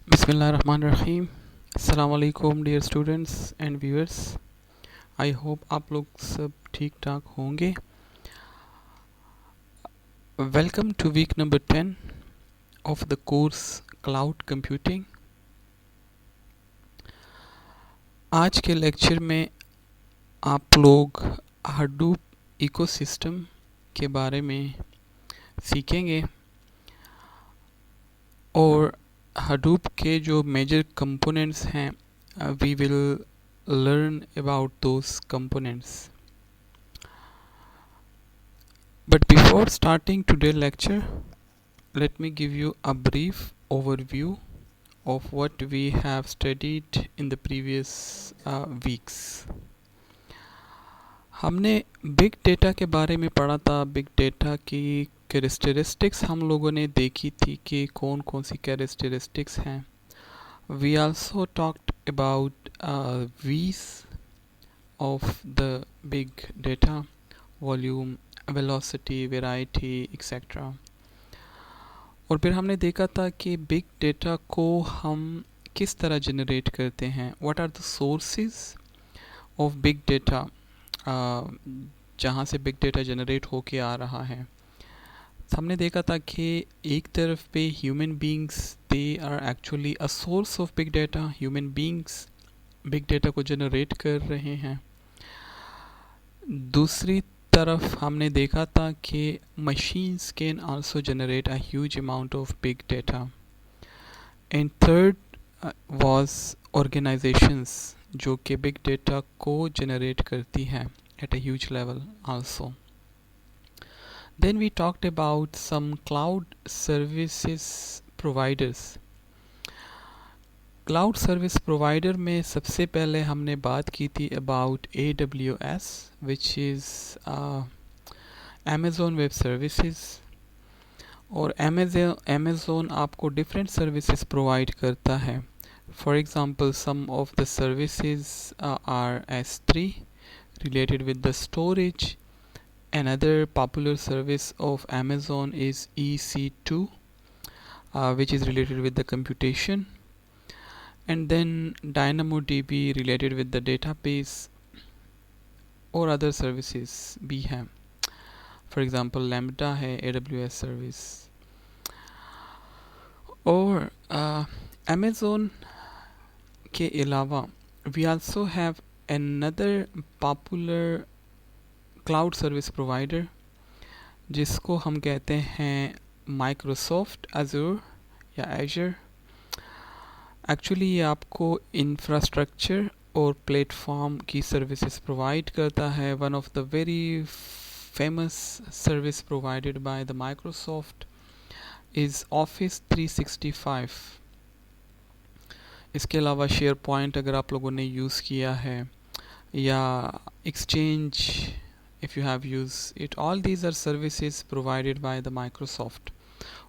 बिस्मिल्लाहिर्रहमानिर्रहीम। अस्सलाम वालेकुम dear students and viewers. I hope आप लोग सब ठीक ठाक होंगे। Welcome to week number 10 of the course cloud computing. आज के लेक्चर में आप लोग हडूप इकोसिस्टम के बारे में सीखेंगे और हडूप के जो मेजर कंपोनेंट्स हैं we will learn about those components. But before starting today's lecture, let me give you a brief overview of what we have studied in the previous weeks. हमने big data के बारे में पढ़ा था। Big data की characteristics हम लोगों ने देखी थी कि कौन कौन सी कैरेक्टरिस्टिक्स हैं। We also talked about V's of the big data: volume, velocity, variety, etc. और फिर हमने देखा था कि बिग डेटा को हम किस तरह जनरेट करते हैं। What are the sources of big data, जहाँ से बिग डेटा जनरेट होके आ रहा है। हमने देखा था कि एक तरफ पे human beings they are actually a source of big data. Human beings big data को जनरेट कर रहे हैं। दूसरी तरफ हमने देखा था कि machines can also generate a huge amount of big data. And third was organisations जो कि बिग डेटा को जनरेट करती हैं at a huge level also. Then we talked about some cloud services providers. Cloud service provider में सबसे पहले हमने बात की थी about AWS, which is Amazon Web Services। और Amazon आपको डिफरेंट सर्विसेज प्रोवाइड करता है। For example some of the services are S3 related with the storage. Another popular service of Amazon is EC2, which is related with the computation. And then DynamoDB related with the database और other services भी हैं। For example Lambda है AWS service। और Amazon के अलावा we also have another popular cloud service provider जिसको हम कहते हैं माइक्रोसॉफ्ट अजूर या एजर। एक्चुअली ये आपको इंफ्रास्ट्रक्चर और प्लेटफॉर्म की सर्विसेज प्रोवाइड करता है। One of the very famous service provided by the Microsoft is office 365। इसके अलावा शेयर पॉइंट अगर आप लोगों ने यूज़ किया है या exchange if you have used it, all these are services provided by the Microsoft।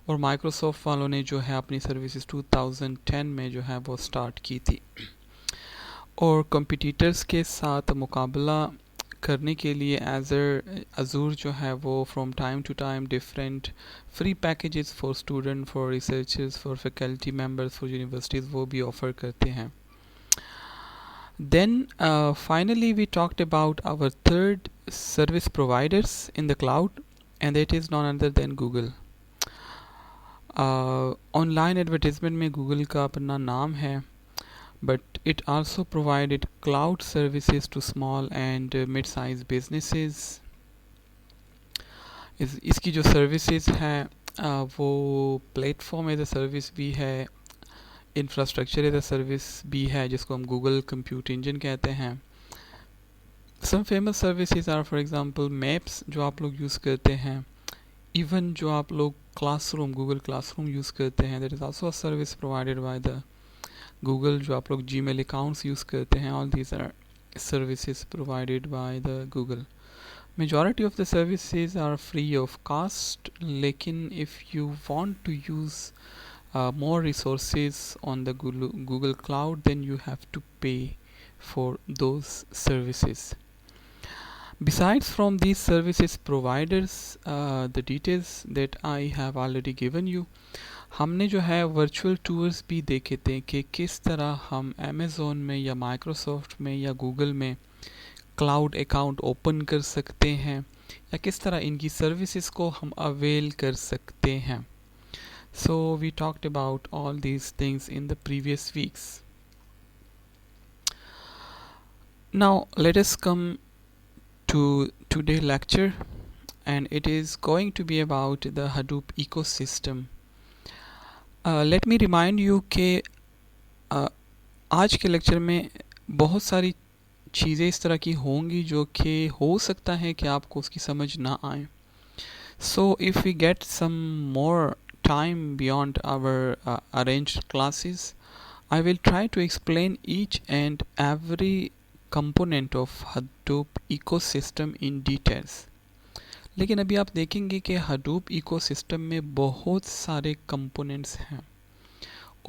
और Microsoft वालों ने जो है अपनी सर्विसेज 2010 में जो है वो स्टार्ट की थी। और कंपटीटर्स के साथ मुकाबला करने के लिए अजूर जो है वो from time to time different free packages for student, for researchers, for faculty members, for universities वो भी ऑफ़र करते हैं। Then finally we talked about our third service providers in the cloud, and that is none other than Google। Online advertisement में Google का अपना नाम है, but it also provided cloud services to small and mid size businesses. इसकी जो services हैं वो platform as a service भी है, इंफ्रास्ट्रक्चर एज अ सर्विस भी है जिसको हम गूगल कंप्यूट इंजन कहते हैं। Some famous services are for example maps जो आप लोग यूज़ करते हैं। इवन जो आप लोग क्लासरूम, गूगल क्लासरूम यूज़ करते हैं, that is also a service provided by the Google. जो आप लोग जीमेल अकाउंट्स यूज़ करते हैं, all these are services provided by the Google. Majority of the services are free of cost, लेकिन if you want to use more resources on the Google Cloud, then you have to pay for those services. Besides from these services providers, the details that I have already given you, हमने जो है virtual tours भी देखे थे कि किस तरह हम अमेज़ोन में या माइक्रोसॉफ्ट में या गूगल में क्लाउड अकाउंट ओपन कर सकते हैं या किस तरह इनकी सर्विसेज को हम अवेल कर सकते हैं. So we talked about all these things in the previous weeks. Now let us come to today's lecture, and it is going to be about the Hadoop ecosystem. Let me remind you कि आज के lecture में बहुत सारी चीज़ें इस तरह की होंगी जो कि हो सकता है कि आपको उसकी समझ ना आए. So if we get some more time beyond our arranged classes, I will try to explain each and every component of Hadoop ecosystem in details. लेकिन अभी आप देखेंगे कि Hadoop ecosystem में बहुत सारे components हैं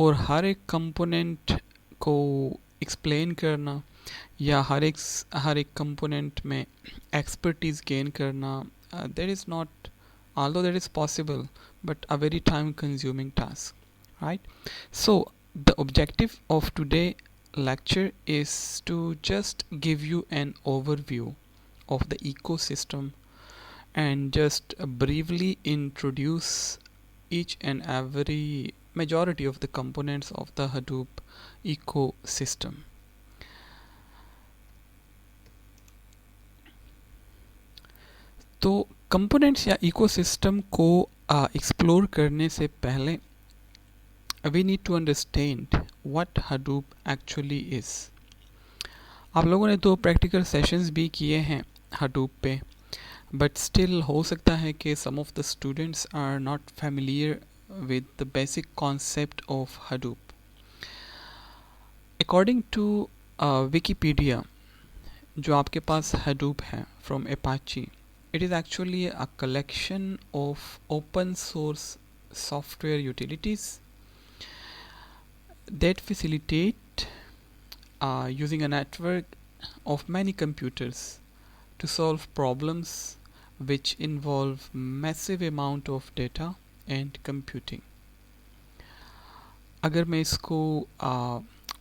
और हर एक component को explain करना या हर एक component में expertise gain करना that is not, although that is possible, but a very time consuming task, right? So the objective of today lecture is to just give you an overview of the ecosystem and just briefly introduce each and every majority of the components of the Hadoop ecosystem. तो components या ecosystem को explore करने से पहले we need to understand what Hadoop actually is. आप लोगों ने तो प्रैक्टिकल सेशंस भी किए हैं Hadoop पे, but still हो सकता है कि some of the students are not familiar with the basic concept of Hadoop. According to Wikipedia, जो आपके पास Hadoop है from Apache, it is actually a collection of open source software utilities that facilitate using a network of many computers to solve problems which involve massive amount of data and computing. अगर मैं इसको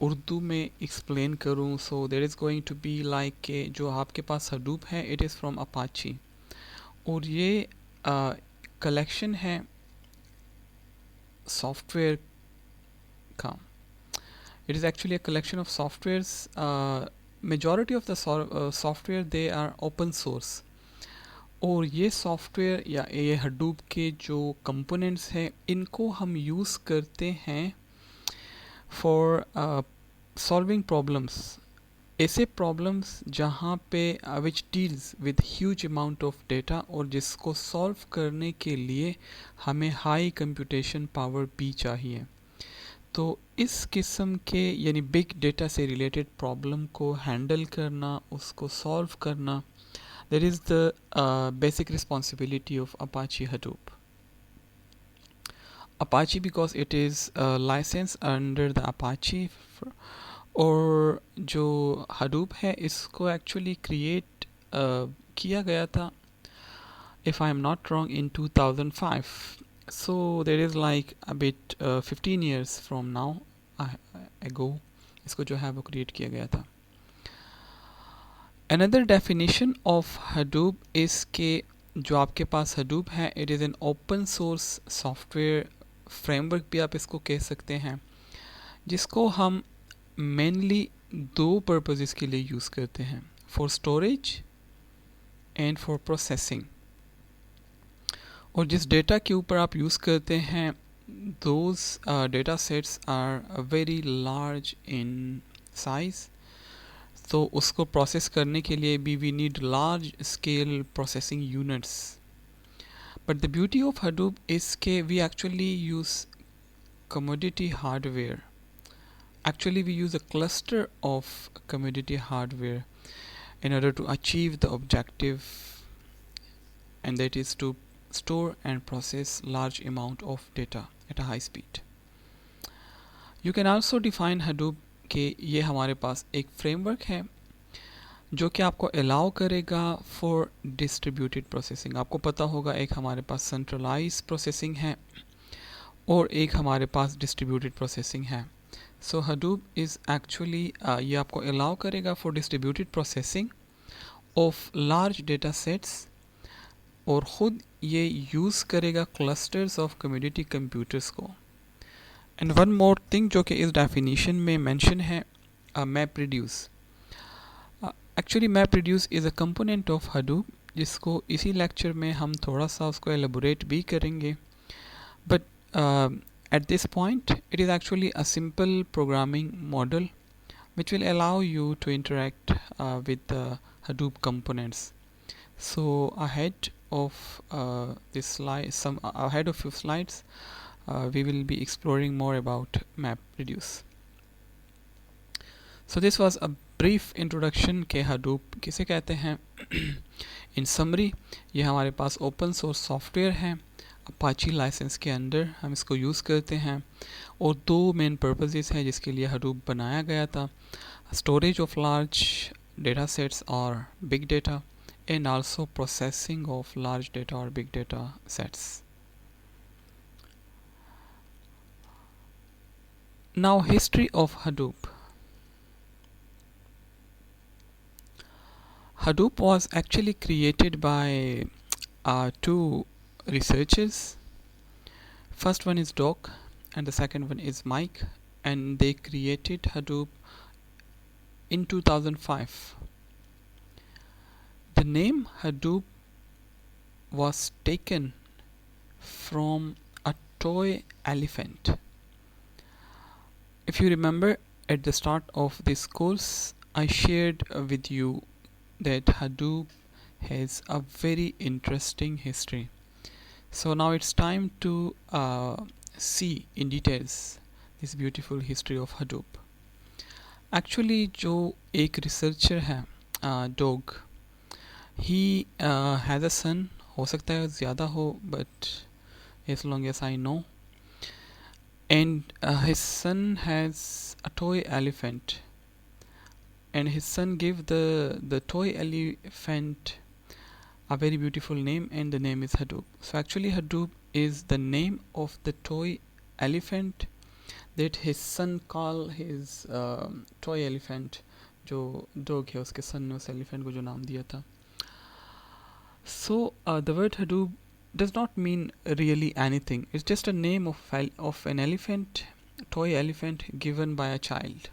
उर्दू में explain करूँ, so there is going to be like कि जो आपके पास Hadoop है it is from Apache और ये कलेक्शन है सॉफ्टवेयर का. It is actually a collection of softwares. Majority of the software they are open source. और ये सॉफ्टवेयर या ये Hadoop के जो components हैं इनको हम यूज़ करते हैं for solving problems. ऐसे problems जहाँ पे which deals with huge amount of data और जिसको solve करने के लिए हमें high computation power भी चाहिए. तो इस किस्म के यानी बिग डेटा से रिलेटेड प्रॉब्लम को हैंडल करना, उसको सॉल्व करना, that is the basic responsibility of Apache Hadoop. Apache because it is licensed under the Apache और जो Hadoop है इसको एक्चुअली क्रिएट किया गया था, if I am not wrong, in 2005. So there is like a bit 15 years from now ago इसको जो है वो क्रिएट किया गया था. Another definition of Hadoop is कि जो आपके पास Hadoop है it is an open source software framework भी आप इसको कह सकते हैं, जिसको हम mainly दो purposes के लिए यूज़ करते हैं, for storage and for processing. और जिस डेटा के ऊपर आप यूज़ करते हैं those data sets are very large in size, तो उसको प्रोसेस करने के लिए भी we need large scale processing units. But the beauty of Hadoop is कि we actually use commodity hardware. Actually we use a cluster of commodity hardware in order to achieve the objective, and that is to store and process large amount of data at a high speed. You can also define Hadoop कि ये हमारे पास एक framework है जो कि आपको allow करेगा for distributed processing. आपको पता होगा एक हमारे पास सेंट्रलाइज प्रोसेसिंग है और एक हमारे पास डिस्ट्रीब्यूटेड प्रोसेसिंग है. सो Hadoop इज़ एक्चुअली ये आपको अलाउ करेगा for distributed processing of large data sets, और ख़ुद ये यूज़ करेगा क्लस्टर्स ऑफ कम्युनिटी कंप्यूटर्स को. एंड वन मोर थिंग जो कि इस डेफिनेशन में मेंशन है, map reduce. Actually map reduce is a component of Hadoop, जिसको इसी लेक्चर में हम थोड़ा सा उसको एलेबोरेट भी करेंगे. But at this point it is actually a simple programming model which will allow you to interact with the Hadoop components. So ahead of this slide, ahead of few slides, we will be exploring more about MapReduce. So this was a brief introduction के Hadoop किसे कहते हैं. In summary, ये हमारे पास open source software है, Apache licence के under हम इसको यूज़ करते हैं, और दो मेन पर्पसेस हैं जिसके लिए Hadoop बनाया गया था: storage of large data sets और big data, and also processing of large data और big data sets. Now history of Hadoop. Hadoop was actually created by two researchers. First one is Doug and the second one is Mike, and they created Hadoop in 2005. The name Hadoop was taken from a toy elephant. If you remember, at the start of this course I shared with you that Hadoop has a very interesting history. So now it's time to see in details this beautiful history of Hadoop. Actually जो एक researcher है, Doug, he has a son, हो सकता है ज़्यादा हो, but as long as I know, and his son has a toy elephant, and his son gave the toy elephant a very beautiful name, and the name is Hadoop. So actually Hadoop is the name of the toy elephant that his son call his toy elephant. जो dog है उसके सन ने उस elephant को जो नाम दिया था. So the word Hadoop does not mean really anything. It's just a name of an elephant, toy elephant given by a child.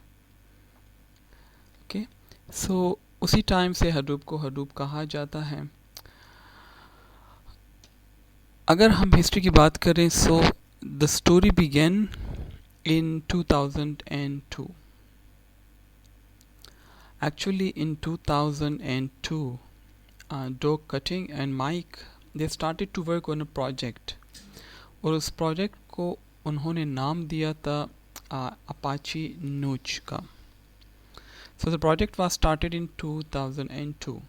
Okay, so उसी टाइम से Hadoop को Hadoop कहा जाता है. अगर हम हिस्ट्री की बात करें, so the story began in 2002. Actually in 2002, Doug Cutting and Mike, they started to work on a project, और उस प्रोजेक्ट को उन्होंने नाम दिया था Apache Notch का. So the project was started in 2002.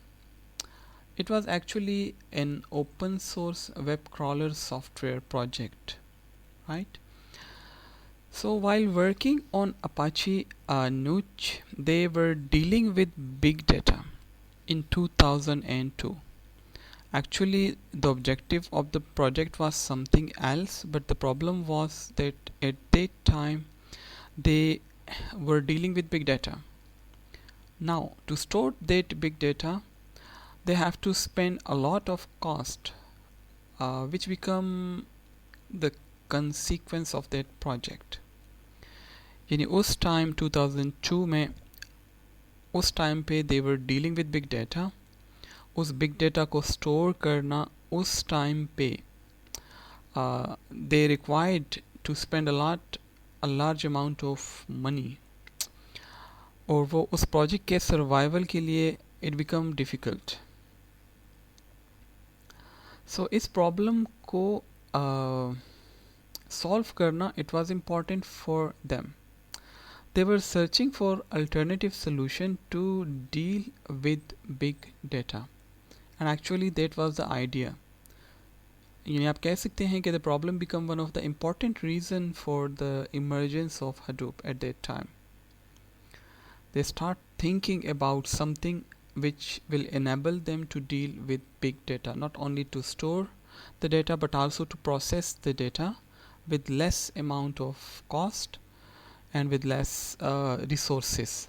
It was actually an open source web crawler software project, right? So while working on Apache Notch, they were dealing with big data in 2002. Actually, the objective of the project was something else, but the problem was that at that time they were dealing with big data. Now, to store that big data, they have to spend a lot of cost, which become the consequence of that project. यानी उस time 2002 में उस time पे they were dealing with big data. उस big data को store करना उस time पे they required to spend a large amount of money, और वो उस प्रोजेक्ट के सर्वाइवल के लिए it become difficult. So इस प्रॉब्लम को सॉल्व करना it was important for them. They were searching for alternative solution to deal with big data, and actually that was the idea. यानी आप कह सकते हैं कि the problem become one of the important reason for the emergence of Hadoop at that time. They start thinking about something which will enable them to deal with big data, not only to store the data but also to process the data with less amount of cost and with less resources.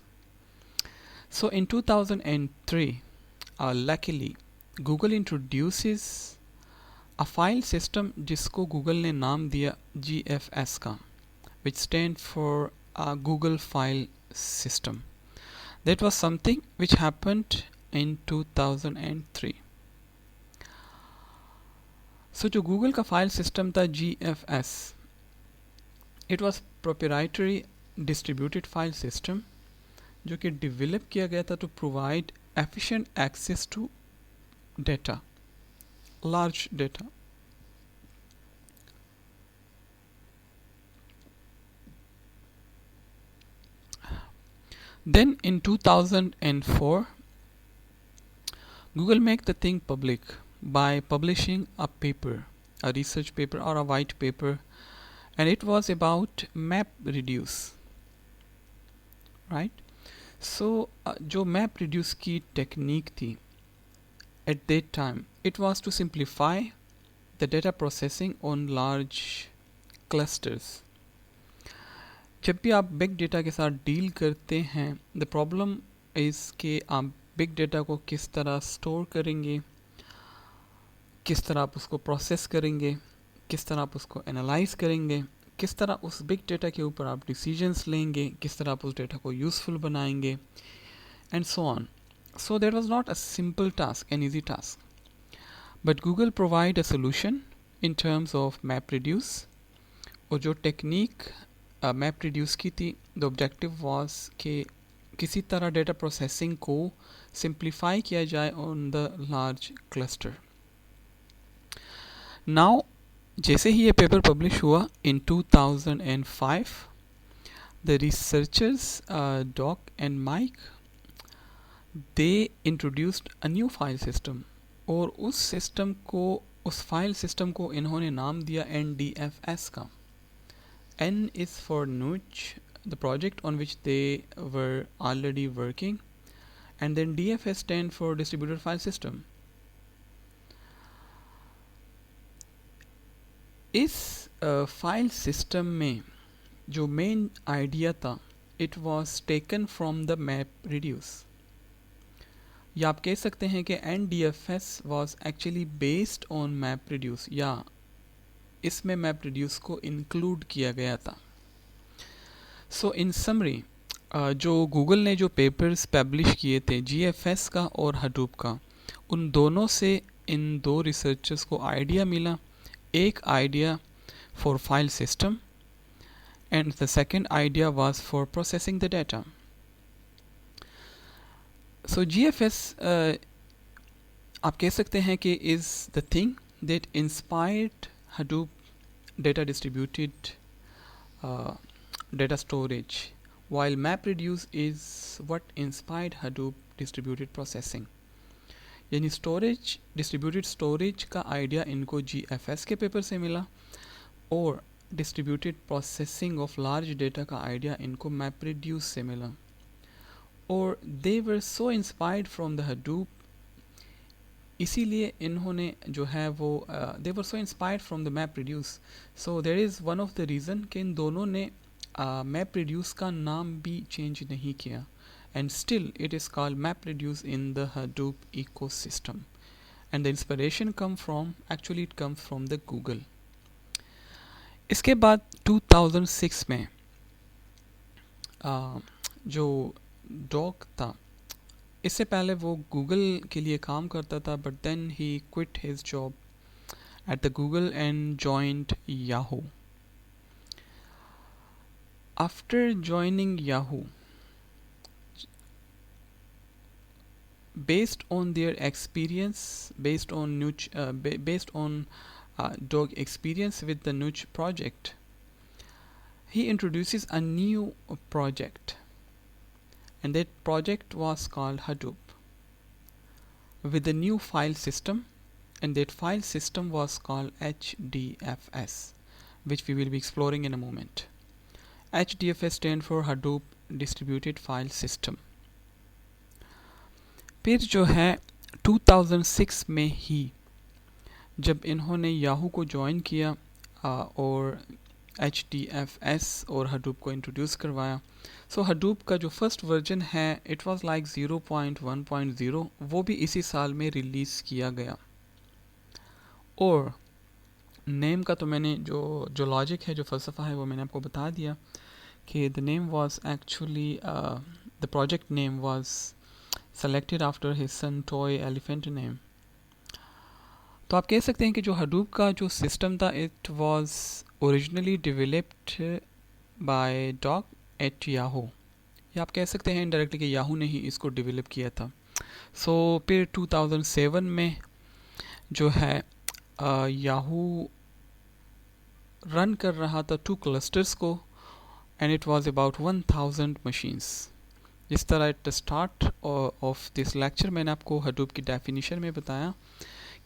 So in 2003, luckily, Google introduces a file system जिसको Google ने नाम दिया GFS का, which stand for Google File System. That was something which happened in 2003. So जो Google का file system था GFS, it was proprietary distributed file system जो कि develop किया गया था to provide efficient access to data, large data. Then in 2004, Google make the thing public by publishing a paper, a research paper or a white paper, and it was about MapReduce, right? So जो MapReduce की technique थी at that time, it was to simplify the data processing on large clusters. जब भी आप big data के साथ deal करते हैं, द प्रॉब्लम इज़ कि आप बिग डेटा को किस तरह स्टोर करेंगे, किस तरह आप उसको प्रोसेस करेंगे, किस तरह आप उसको एनालाइज करेंगे, किस तरह उस बिग डेटा के ऊपर आप डिसीजंस लेंगे, किस तरह आप उस डेटा को यूज़फुल बनाएंगे, and so on. So that was not a simple task, an easy task, but Google provide a solution in terms of MapReduce. और जो टेक्निक MapReduce की थी, द ऑब्जेक्टिव वाज कि किसी तरह डेटा प्रोसेसिंग को सिंप्लीफाई किया जाए on the large cluster. Now जैसे ही ये पेपर पब्लिश हुआ in 2005, the researchers Doug and Mike they introduced a new file system, और उस फाइल सिस्टम को इन्होंने नाम दिया NDFS का. N is for Nuch, the project on which they were already working, and then DFS stand for Distributed File System. इस file system में जो मेन आइडिया था, it was taken from the MapReduce. या आप कह सकते हैं कि NDFS was actually based on MapReduce, या इसमें MapReduce को इंक्लूड किया गया था. सो इन समरी, जो गूगल ने जो पेपर्स पब्लिश किए थे GFS का और Hadoop का, उन दोनों से इन दो रिसर्चर्स को आइडिया मिला. एक idea for file system and the second idea was for processing the data. So GFS आप कह सकते हैं कि is the thing that inspired Hadoop data distributed data storage, while MapReduce is what inspired Hadoop distributed processing. यानी storage, distributed storage का idea इनको GFS के paper से मिला, और distributed processing of large data का आइडिया इनको MapReduce से मिला. और they were so inspired from the Hadoop, इसीलिए इन्होंने जो है वो they were so inspired from the MapReduce. So there is one of the reason कि इन दोनों ने MapReduce का नाम भी चेंज नहीं किया, and still it is called MapReduce in the Hadoop ecosystem. And the inspiration actually it comes from the Google. इसके बाद 2006 में जो डॉक था, इससे पहले वो गूगल के लिए काम करता था, but then he quit his job at the Google and joined Yahoo. After joining Yahoo, based on their experience, based on dog experience with the Nuch project, he introduces a new project, and that project was called Hadoop, with a new file system, and that file system was called HDFS, which we will be exploring in a moment. HDFS stand for Hadoop Distributed File System. फिर जो है 2006 में ही जब इन्होंने Yahoo को join किया, और HDFS और Hadoop को इंट्रोड्यूस करवाया। सो Hadoop का जो फर्स्ट वर्जन है इट वाज लाइक 0.1.0, वो भी इसी साल में रिलीज़ किया गया। और नेम का तो मैंने जो लॉजिक है, जो फ़लसफ़ा है, वो मैंने आपको बता दिया कि the name was actually the project name was selected after his son toy elephant name. तो आप कह सकते हैं कि जो Hadoop का जो सिस्टम था it was originally developed by dog at Yahoo, या आप कह सकते हैं इनडायरेक्टली कि याहू ने ही इसको डेवलप किया था। सो फिर 2007 में जो है याहू रन कर रहा था 2 क्लस्टर्स को and it was about 1000 machines. जिस तरह at the start of this lecture मैंने आपको Hadoop की डेफिनेशन में बताया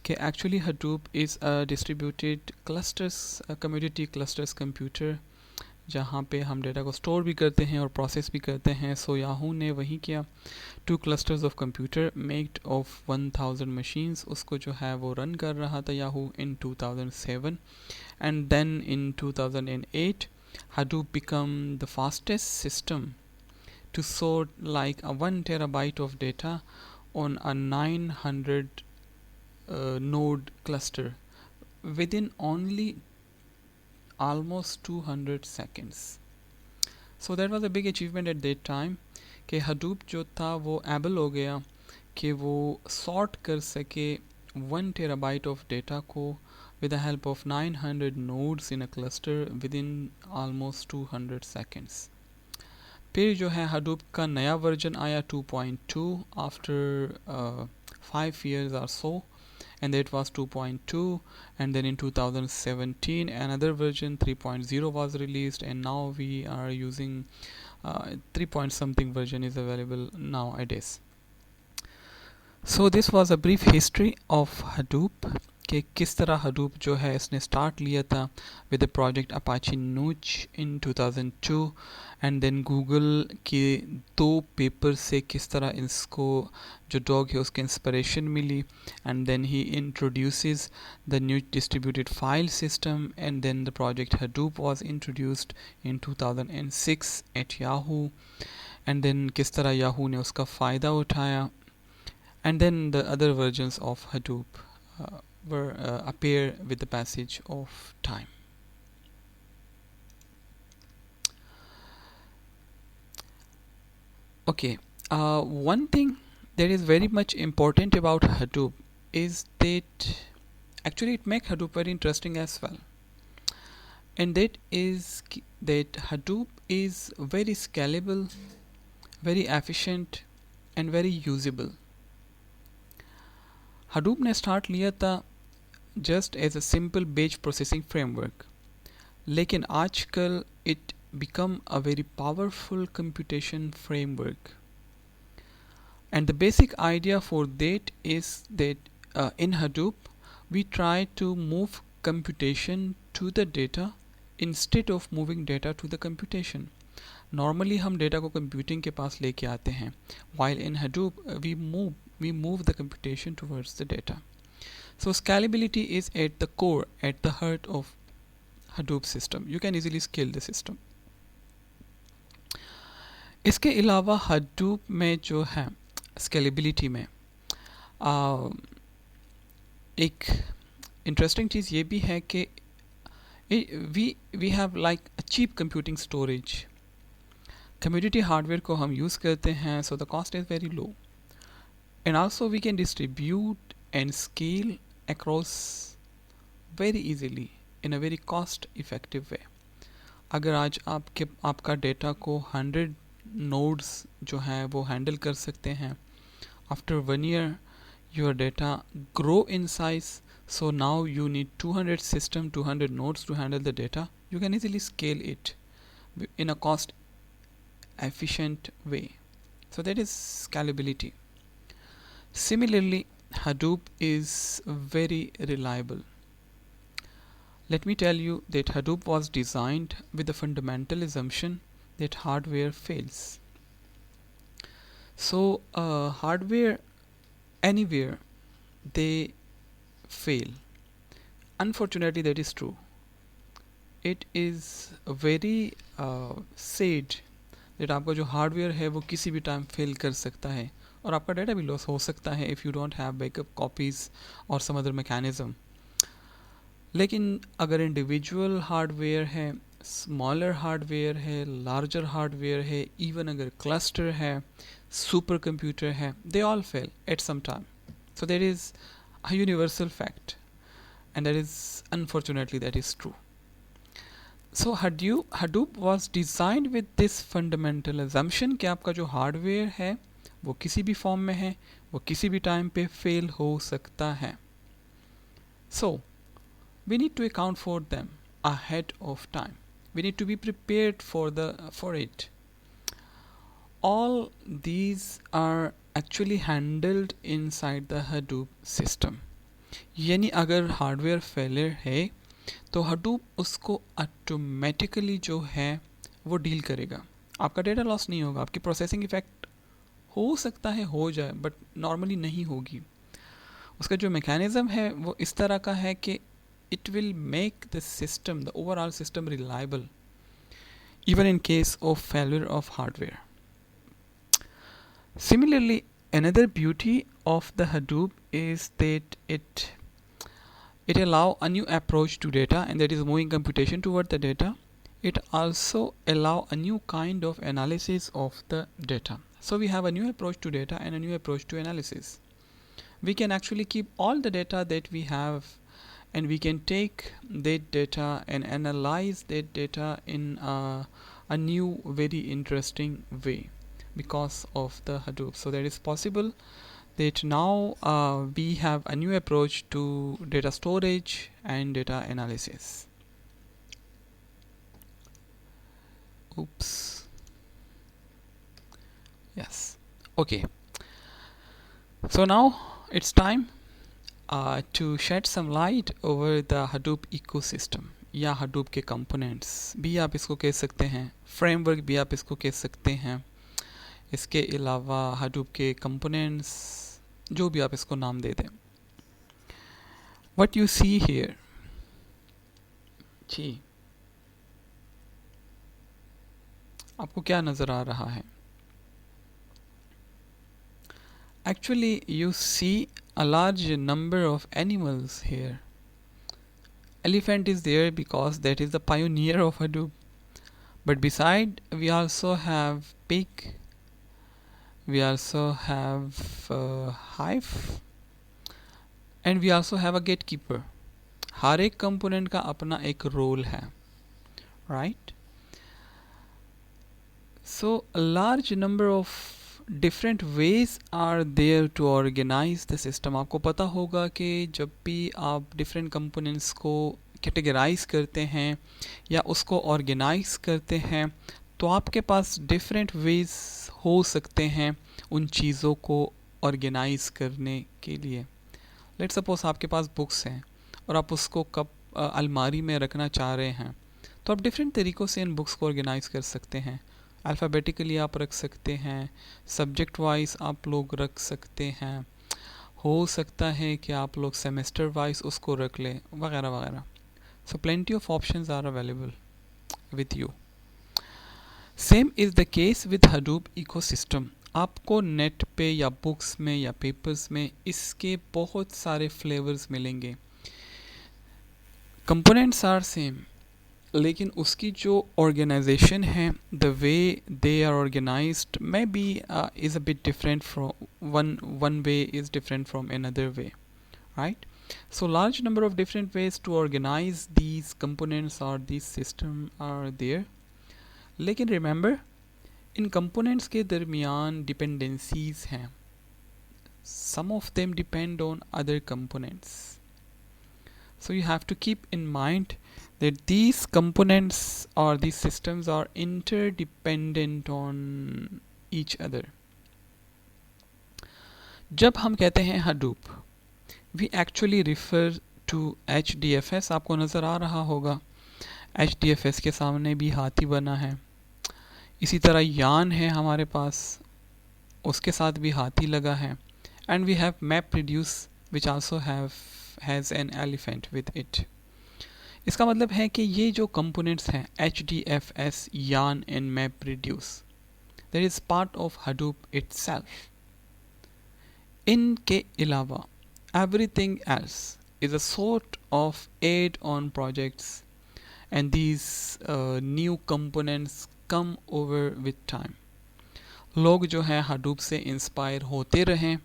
कि actually Hadoop is a distributed clusters community clusters computer, जहाँ पे हम डेटा को स्टोर भी करते हैं और प्रोसेस भी करते हैं। सो याहू ने वही किया, 2 clusters of computer made of 1000 machines, उसको जो है वो रन कर रहा था Yahoo in 2007। And then in 2008 Hadoop become the fastest system to store like a 1 terabyte of data on a 900 node cluster within only almost 200 seconds. So that was a big achievement at that time कि Hadoop जो था वो able हो गया कि वो sort कर सके 1 terabyte of data को with the help of 900 nodes in a cluster within almost 200 seconds. फिर जो है Hadoop का नया वर्जन आया 2.2 after 5 years or so, and that was 2.2, and then in 2017 another version 3.0 was released, and now we are using 3 point something version is available nowadays. So this was a brief history of Hadoop कि किस तरह Hadoop जो है इसने start लिया था with the project Apache Notch in 2002, and then Google के 2 paper से किस तरह इसको जो डॉग है उसके इंस्पिरेशन मिली, and then he introduces the new distributed file system, and then the project Hadoop was introduced in 2006 at Yahoo, and then किस तरह Yahoo ने उसका फ़ायदा उठाया, and then the other versions of Hadoop were appear with the passage of time. Okay, one thing that is very much important about Hadoop is that actually it makes Hadoop very interesting as well, and that is that Hadoop is very scalable, very efficient and very usable. Hadoop ने start लिया था just as a simple batch processing framework, लेकिन आजकल it become a very powerful computation framework, and the basic idea for that is that in Hadoop we try to move computation to the data instead of moving data to the computation. Normally हम data को computing के पास लेके आते हैं, while in Hadoop we move the computation towards the data. So scalability is at the core, at the heart of Hadoop system. You can easily scale the system. इसके अलावा Hadoop में जो है scalability में एक interesting चीज़ ये भी है कि we have like a cheap computing storage. Commodity hardware को हम use करते हैं, so the cost is very low, and also we can distribute and scale across very easily in a very cost effective way. अगर आज आपका data को 100 nodes जो है वो हैंडल कर सकते हैं, after 1 year your data grow in size, so now you need 200 system, 200 nodes to handle the data. You can easily scale it in a cost efficient way. So that is scalability. Similarly, Hadoop is very reliable. Let me tell you that Hadoop was designed with the fundamental assumption that hardware fails. So hardware anywhere they fail. Unfortunately that is true. It is very said that आपका जो hardware है वो किसी भी time fail कर सकता है और आपका डेटा भी लॉस हो सकता है if you don't have backup copies और सम अदर मैकेनिज्म। लेकिन अगर इंडिविजुअल हार्डवेयर है, स्मॉलर हार्डवेयर है, लार्जर हार्डवेयर है, इवन अगर क्लस्टर है, सुपर कंप्यूटर है, they all fail at some time. So there is a universal fact and that is unfortunately that is true. So Hadoop was designed with this fundamental assumption कि आपका जो hardware है वो किसी भी form में है, वो किसी भी टाइम पे फेल हो सकता है। So we need to account for them ahead of time. We need to be prepared for it. All these are actually handled inside the Hadoop system. यानी अगर हार्डवेयर फेलियर है तो हडूप उसको automatically जो है वो डील करेगा। आपका डेटा लॉस नहीं होगा, आपकी प्रोसेसिंग इफेक्ट हो सकता है हो जाए बट नॉर्मली नहीं होगी। उसका जो मैकेनिज़्म है वो इस तरह का है कि it will make the system, the overall system reliable even in case of failure of hardware. Similarly, another beauty of the Hadoop is that it allow a new approach to data, and that is moving computation toward the data. It also allow a new kind of analysis of the data. So we have a new approach to data and a new approach to analysis. We can actually keep all the data that we have, and we can take that data and analyze that data in a new very interesting way because of the Hadoop. So that is possible that now we have a new approach to data storage and data analysis. Oops. Yes. Okay. So now it's time to shed some light over the Hadoop ecosystem या Hadoop के components भी आप इसको कह सकते हैं, framework भी आप इसको कह सकते हैं। इसके अलावा Hadoop के components जो भी आप इसको नाम दे दें। What you see here, जी आपको क्या नज़र आ रहा है? Actually you see a large number of animals here. Elephant is there because that is the pioneer of Hadoop. But beside we also have pig, we also have hive, and we also have a gatekeeper. हर एक component का अपना एक role है, right? So a large number of different ways are there to organize the system. आपको पता होगा कि जब भी आप different components को कैटेगराइज करते हैं या उसको ऑर्गेनाइज करते हैं तो आपके पास डिफरेंट वेज हो सकते हैं उन चीज़ों को ऑर्गेनाइज करने के लिए। लेट्स सपोज आपके पास बुक्स हैं और आप उसको कब अलमारी में रखना चाह रहे हैं तो आप डिफरेंट तरीक़ों से इन बुक्स को ऑर्गेनाइज कर सकते हैं। अल्फ़ाबेटिकली आप रख सकते हैं, सब्जेक्ट वाइज आप लोग रख सकते हैं, हो सकता है कि आप लोग सेमेस्टर वाइज उसको रख लें, वगैरह वगैरह। So plenty of options are available with you. Same is the case with Hadoop ecosystem. आपको नेट पे या बुक्स में या पेपर्स में इसके बहुत सारे फ्लेवर्स मिलेंगे। कंपोनेंट्स आर सेम, लेकिन उसकी जो ऑर्गेनाइजेशन है, the way they are organised may be is a bit different from one way is different from another way, right? So large number of different ways to organize these components or these system are there. लेकिन remember इन components के दरमियान dependencies हैं. Some of them depend on other components. So you have to keep in mind that these components or these systems are interdependent on each other. जब हम कहते हैं Hadoop, we actually refer to HDFS. आपको नज़र आ रहा होगा HDFS के सामने भी हाथी बना है। इसी तरह यान है हमारे पास, उसके साथ भी हाथी लगा है। And we have MapReduce which also has an elephant with it. इसका मतलब है कि ये जो कंपोनेंट्स हैं HDFS, yarn and MapReduce, that is part of Hadoop itself. इनके अलावा everything else is a sort of add-on projects, and these new components come over with time. लोग जो है Hadoop से इंस्पायर होते रहें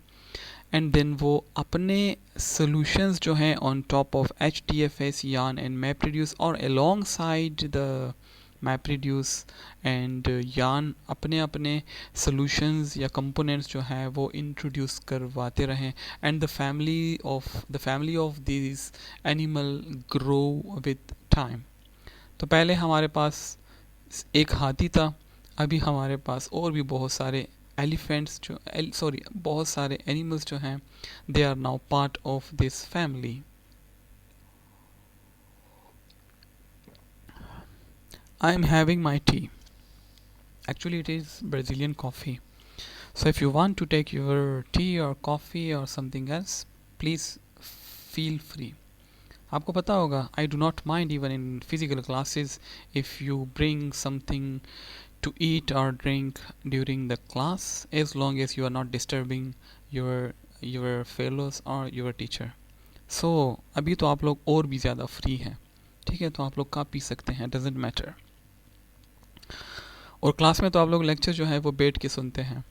एंड देन वो अपने सॉल्यूशंस जो हैं on top of HDFS, yarn and MapReduce और alongside the MapReduce and yarn अपने अपने सॉल्यूशंस या कंपोनेंट्स जो हैं वो इंट्रोड्यूस करवाते रहें and the family of this animal grow with time. तो पहले हमारे पास एक हाथी था, अभी हमारे पास और भी बहुत सारे एलिफेंट्स बहुत सारे एनिमल्स जो हैं they are now part of this family. I am having my tea. Actually it is Brazilian coffee. So if you want to take your tea or coffee or something else, please feel free. आपको पता होगा, I do not mind even in physical classes if you bring something to eat or drink during the class, as long as you are not disturbing your fellows or your teacher. So अभी तो आप लोग और भी ज़्यादा free हैं, ठीक है, तो आप लोग का पी सकते हैं, doesn't matter. और क्लास में तो आप लोग लेक्चर जो है वो बैठ के सुनते हैं.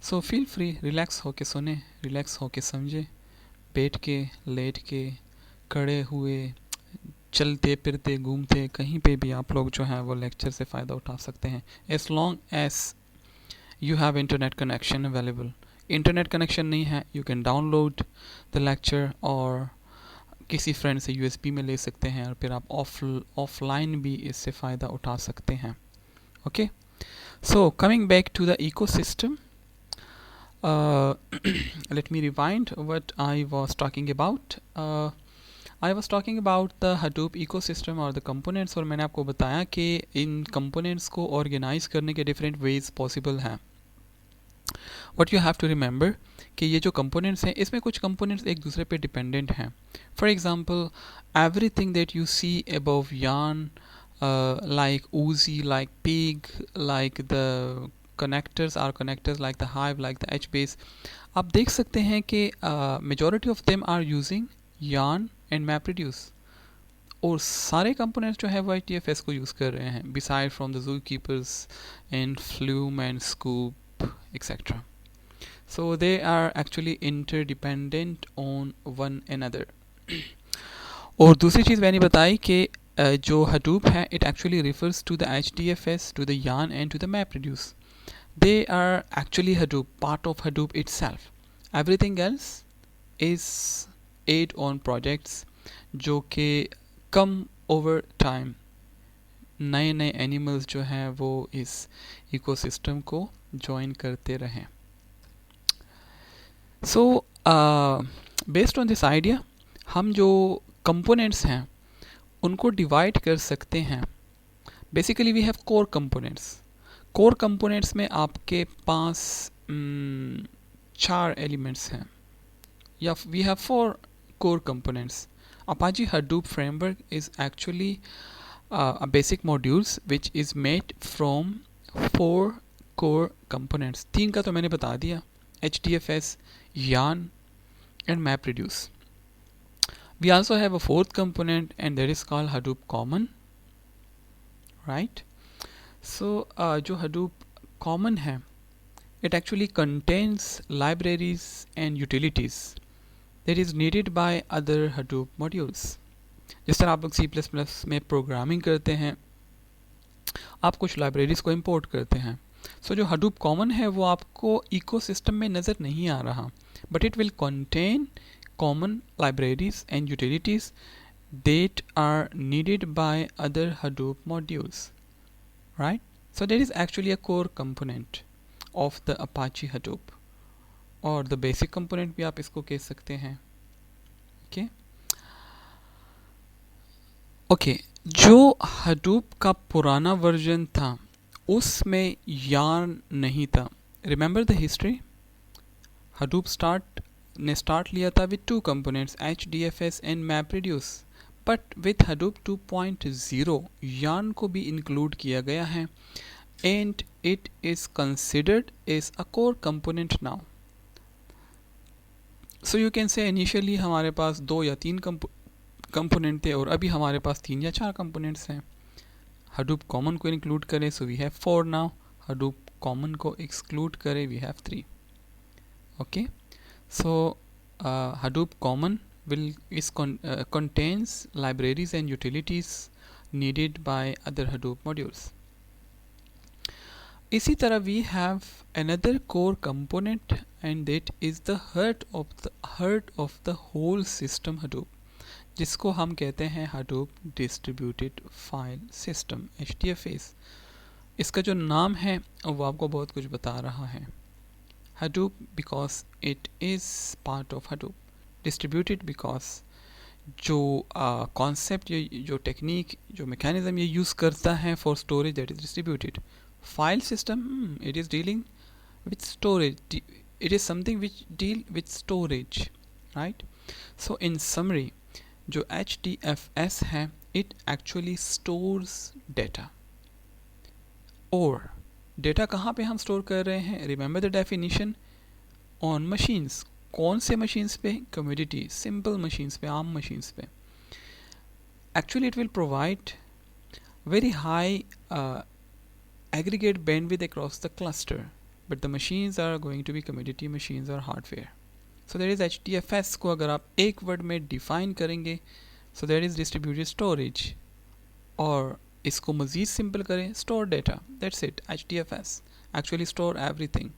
सो फील फ्री, रिलैक्स होके सुने, रिलैक्स होके समझे, बैठ के, लेट के, खड़े हुए, चलते फिरते, घूमते, कहीं पे भी आप लोग जो है वो लेक्चर से फ़ायदा उठा सकते हैं, as long as you have internet connection available. Internet connection नहीं है, you can download the lecture और किसी फ्रेंड से USB में ले सकते हैं और फिर आप ऑफलाइन भी इससे फ़ायदा उठा सकते हैं. Okay, so coming back to the ecosystem, let me rewind what I was talking about. I was talking about the Hadoop ecosystem और the components, और मैंने आपको बताया कि इन components को organize करने के different ways possible हैं. What you have to remember कि ये जो components हैं इसमें कुछ components एक दूसरे पे dependent हैं. For example, everything that you see above yarn, like Oozie, like Pig, like the connectors are connectors like the Hive, like the HBase, आप देख सकते हैं कि majority of them are using yarn and MapReduce, और सारे components जो है वो HDFS को यूज़ कर रहे हैं, beside from the Zookeepers and Flume and Scoop etc. So they are actually interdependent on one another. और दूसरी चीज़ मैंने बताई कि जो Hadoop है it actually refers to the HDFS, to the yarn and to the MapReduce. They are actually Hadoop, part of Hadoop itself. Everything else is add-on projects जो कि come over time, नए नए एनिमल्स जो हैं वो इस ecosystem को join करते रहें. So based on this idea हम जो कंपोनेंट्स हैं उनको डिवाइड कर सकते हैं. Basically we have core components. Core components में आपके पास 4 एलिमेंट्स हैं, या we have 4 core components. Apache Hadoop framework is actually a basic modules which is made from 4 core components. 3 का तो मैंने बता दिया, HDFS, yarn and MapReduce. We also have a 4th component and that is called Hadoop Common, right? So जो Hadoop Common है it actually contains libraries and utilities that is needed by other Hadoop modules. जिस तरह आप लोग C++ में programming करते हैं, आप कुछ लाइब्रेरीज को इंपोर्ट करते हैं. सो जो Hadoop कॉमन है वो आपको इकोसिस्टम में नज़र नहीं आ रहा, but it will contain common libraries and utilities that are needed by other Hadoop modules, right? So that is actually a core component of the Apache Hadoop, और द बेसिक कंपोनेंट भी आप इसको कह सकते हैं. ओके, जो Hadoop का पुराना वर्जन था उसमें yarn नहीं था. Remember the history. Hadoop start लिया था with 2 components, HDFS and MapReduce, but with Hadoop 2.0 yarn को भी इंक्लूड किया गया है and it is considered as a core component now. So you can say initially हमारे पास 2 या 3 कंपोनेंट थे और अभी हमारे पास 3 या 4 कंपोनेंट्स हैं. Hadoop कॉमन को इंक्लूड करें so we have 4 now. Hadoop common को एक्सक्लूड करें we have 3. Okay, so Hadoop common contains libraries and utilities needed by other Hadoop modules. इसी तरह we have another core component and that is the heart of the whole system Hadoop, जिसको हम कहते हैं Hadoop Distributed File System HDFS. इसका जो नाम है वो आपको बहुत कुछ बता रहा है. Hadoop because it is part of Hadoop. Distributed because जो कॉन्सेप्ट जो टेक्निक जो मैकेनिज्म ये यूज़ करता है for storage that is distributed. File system it is dealing with storage, it is something which deal with storage, right. So in summary जो HDFS है it actually stores data. और data कहाँ पे हम store कर रहे हैं? Remember the definition, on machines. कौन से मशीन्स पे? कम्युनिटी सिंपल मशीन्स पे, आम मशीन्स पे. Actually it will provide very high aggregate bandwidth across the cluster, but the machines are going to be commodity machines or hardware. So there is HDFS को अगर आप एक word में define करेंगे, so there is distributed storage, और इसको मज़ीद simple करें, store data. That's it. HDFS actually store everything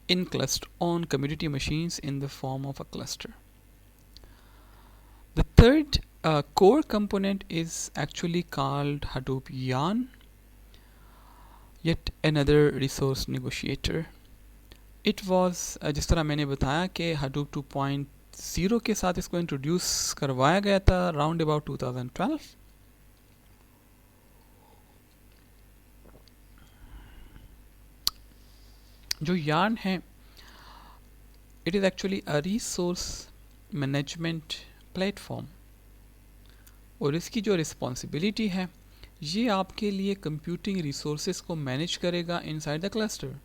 in cluster on commodity machines in the form of a cluster. The third core component is actually called Hadoop Yarn, yet another resource negotiator. It was जिस तरह मैंने बताया कि Hadoop 2.0 के साथ इसको introduce करवाया गया था राउंड अबाउट 2012. जो यार्न है it is actually a resource management platform, और इसकी जो रिस्पॉन्सिबिलिटी है ये आपके लिए कंप्यूटिंग रिसोर्सेज को मैनेज करेगा इनसाइड द क्लस्टर,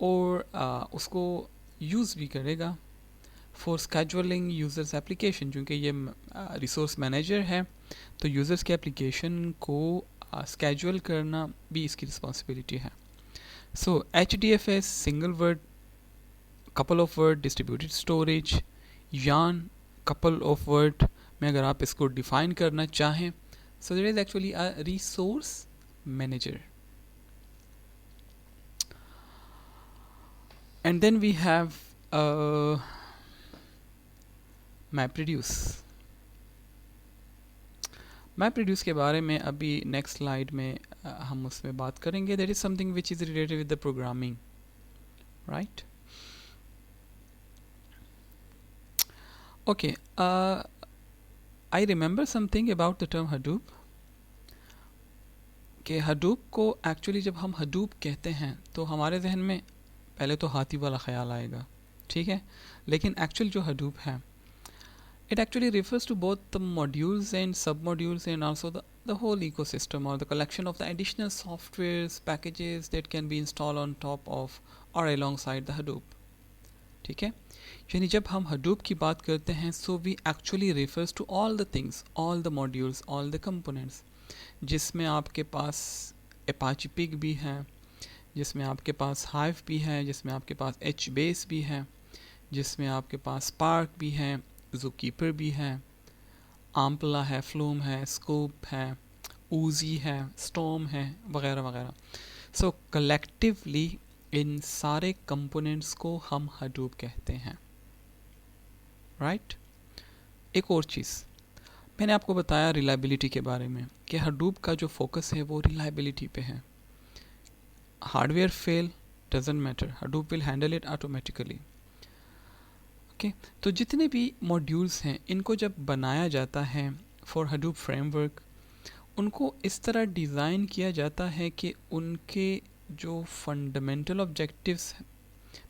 और उसको यूज़ भी करेगा फॉर स्केजुअलिंग यूज़र्स एप्लीकेशन. क्योंकि ये रिसोर्स मैनेजर है तो यूज़र्स के एप्लीकेशन को स्केजुअल करना भी इसकी रिस्पॉन्सिबिलिटी है. सो HDFS single word, couple of word, distributed storage, yarn, couple of word में अगर आप इसको डिफाइन करना चाहें, so there is actually a resource manager. And then we have MapReduce. MapReduce के बारे में अभी नेक्स्ट स्लाइड में हम उसमें बात करेंगे. That is something which is related with the programming, right? Okay, I remember something about the term Hadoop. कि Hadoop को एक्चुअली जब हम Hadoop कहते हैं तो हमारे जहन में पहले तो हाथी वाला ख्याल आएगा, ठीक है. लेकिन एक्चुअल जो Hadoop है it actually refers to both the modules and submodules and also the whole ecosystem or the collection of the additional softwares packages that can be installed on top of or alongside the Hadoop. ठीक है, यानी जब हम Hadoop की बात करते हैं so we actually refers to all the things, all the modules, all the components, जिसमें आपके पास Apache Pig भी है, जिसमें आपके पास Hive भी है, जिसमें आपके पास HBase भी है, जिसमें आपके पास Spark भी है, Zookeeper भी है, Ampla है, Flume है, Scoop है, Oozie है, Storm है, वगैरह वगैरह. सो कलेक्टिवली इन सारे कंपोनेंट्स को हम Hadoop कहते हैं, राइट. एक और चीज़ मैंने आपको बताया रिलायबिलिटी के बारे में कि Hadoop का जो फोकस है वो रिलायबिलिटी पे है. Hardware fail doesn't matter, Hadoop will handle it automatically. Okay, तो जितने भी मॉड्यूल्स हैं इनको जब बनाया जाता है फॉर Hadoop फ्रेमवर्क, उनको इस तरह डिज़ाइन किया जाता है कि उनके जो फंडामेंटल ऑब्जेक्टिव्स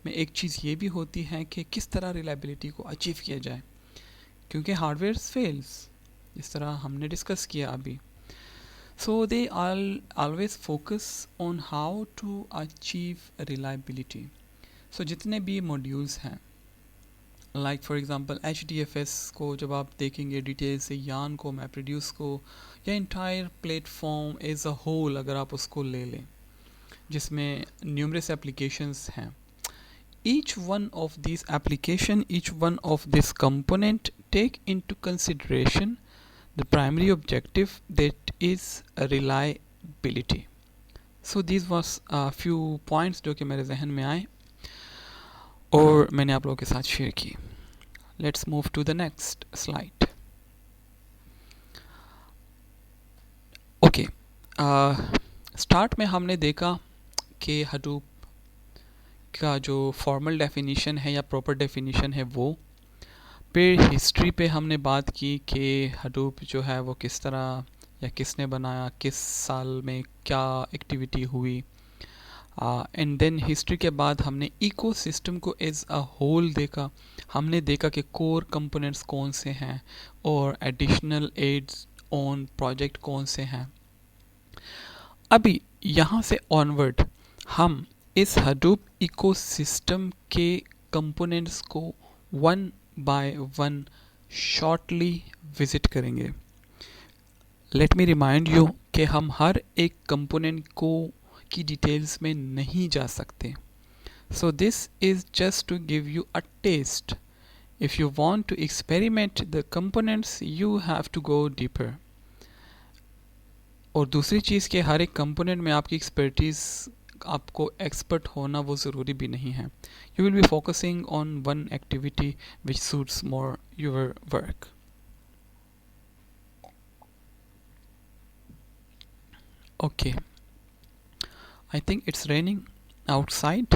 में एक चीज़ ये भी होती है कि किस तरह रिलायबिलिटी को अचीव किया जाए, क्योंकि हार्डवेयर फेल्स, जिस तरह हमने डिस्कस किया अभी. So they always focus on how to achieve reliability. So जितने भी मॉड्यूल्स हैं, लाइक फॉर एग्जांपल HDFS को जब आप देखेंगे डिटेल से, यान को, MapReduce को, या entire platform as a whole अगर आप उसको ले लें, जिसमें न्यूमरस एप्लीकेशंस हैं, each one of these application, each one of this component take into consideration the primary objective, that is reliability. So these was a few points जो कि मेरे जहन में आए और मैंने आप लोगों के साथ शेयर की. Let's move to the next slide. Okay, start में हमने देखा कि हडूप का जो फॉर्मल डेफिनीशन है या प्रॉपर डेफिनीशन है वो. फिर हिस्ट्री पे हमने बात की कि हडूप जो है वो किस तरह या किसने बनाया, किस साल में क्या एक्टिविटी हुई. एंड देन हिस्ट्री के बाद हमने इकोसिस्टम को एज अ होल देखा. हमने देखा कि कोर कंपोनेंट्स कौन से हैं और एडिशनल एड्स ऑन प्रोजेक्ट कौन से हैं. अभी यहाँ से ऑनवर्ड हम इस हडूप इकोसिस्टम के कंपोनेंट्स को one by one shortly visit करेंगे. लेट मी रिमाइंड यू कि हम हर एक कंपोनेंट को की डिटेल्स में नहीं जा सकते. So this is just to give you a taste. If you want to experiment the components you have to go deeper. और दूसरी चीज़ कि हर एक कंपोनेंट में आपकी एक्सपर्टीज़, आपको एक्सपर्ट होना वो ज़रूरी भी नहीं है. You will be focusing on one activity which suits more your work. Okay, I think it's raining outside.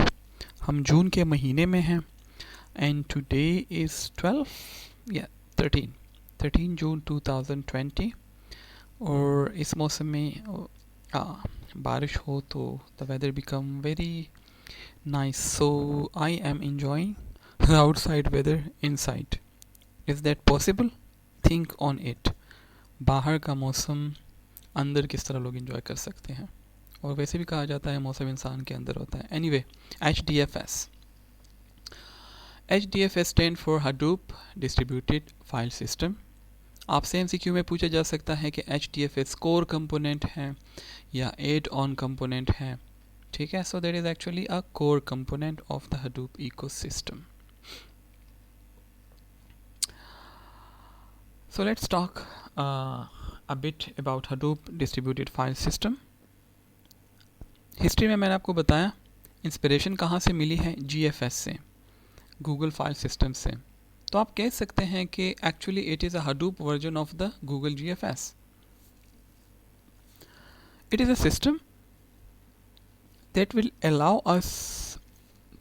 हम जून के महीने में हैं एंड टुडे इज़ 13 जून 2020. और इस मौसम में बारिश हो तो the weather become very nice. So I am enjoying the outside weather inside. Is that possible? Think on it. बाहर का मौसम अंदर किस तरह लोग enjoy कर सकते हैं. और वैसे भी कहा जाता है मौसम इंसान के अंदर होता है. Anyway, HDFS. HDFS stand for Hadoop Distributed File System. आपसे MCQ में पूछा जा सकता है कि HDFS कोर कंपोनेंट है या एड ऑन कंपोनेंट है. ठीक है, so that is actually a core component of the Hadoop ecosystem. So let's talk a bit about Hadoop distributed file system. History में मैंने आपको बताया इंस्पिरेशन कहाँ से मिली है, GFS से, गूगल फाइल सिस्टम से. तो आप कह सकते हैं कि actually it is a Hadoop version of the Google GFS. It is a system that will allow us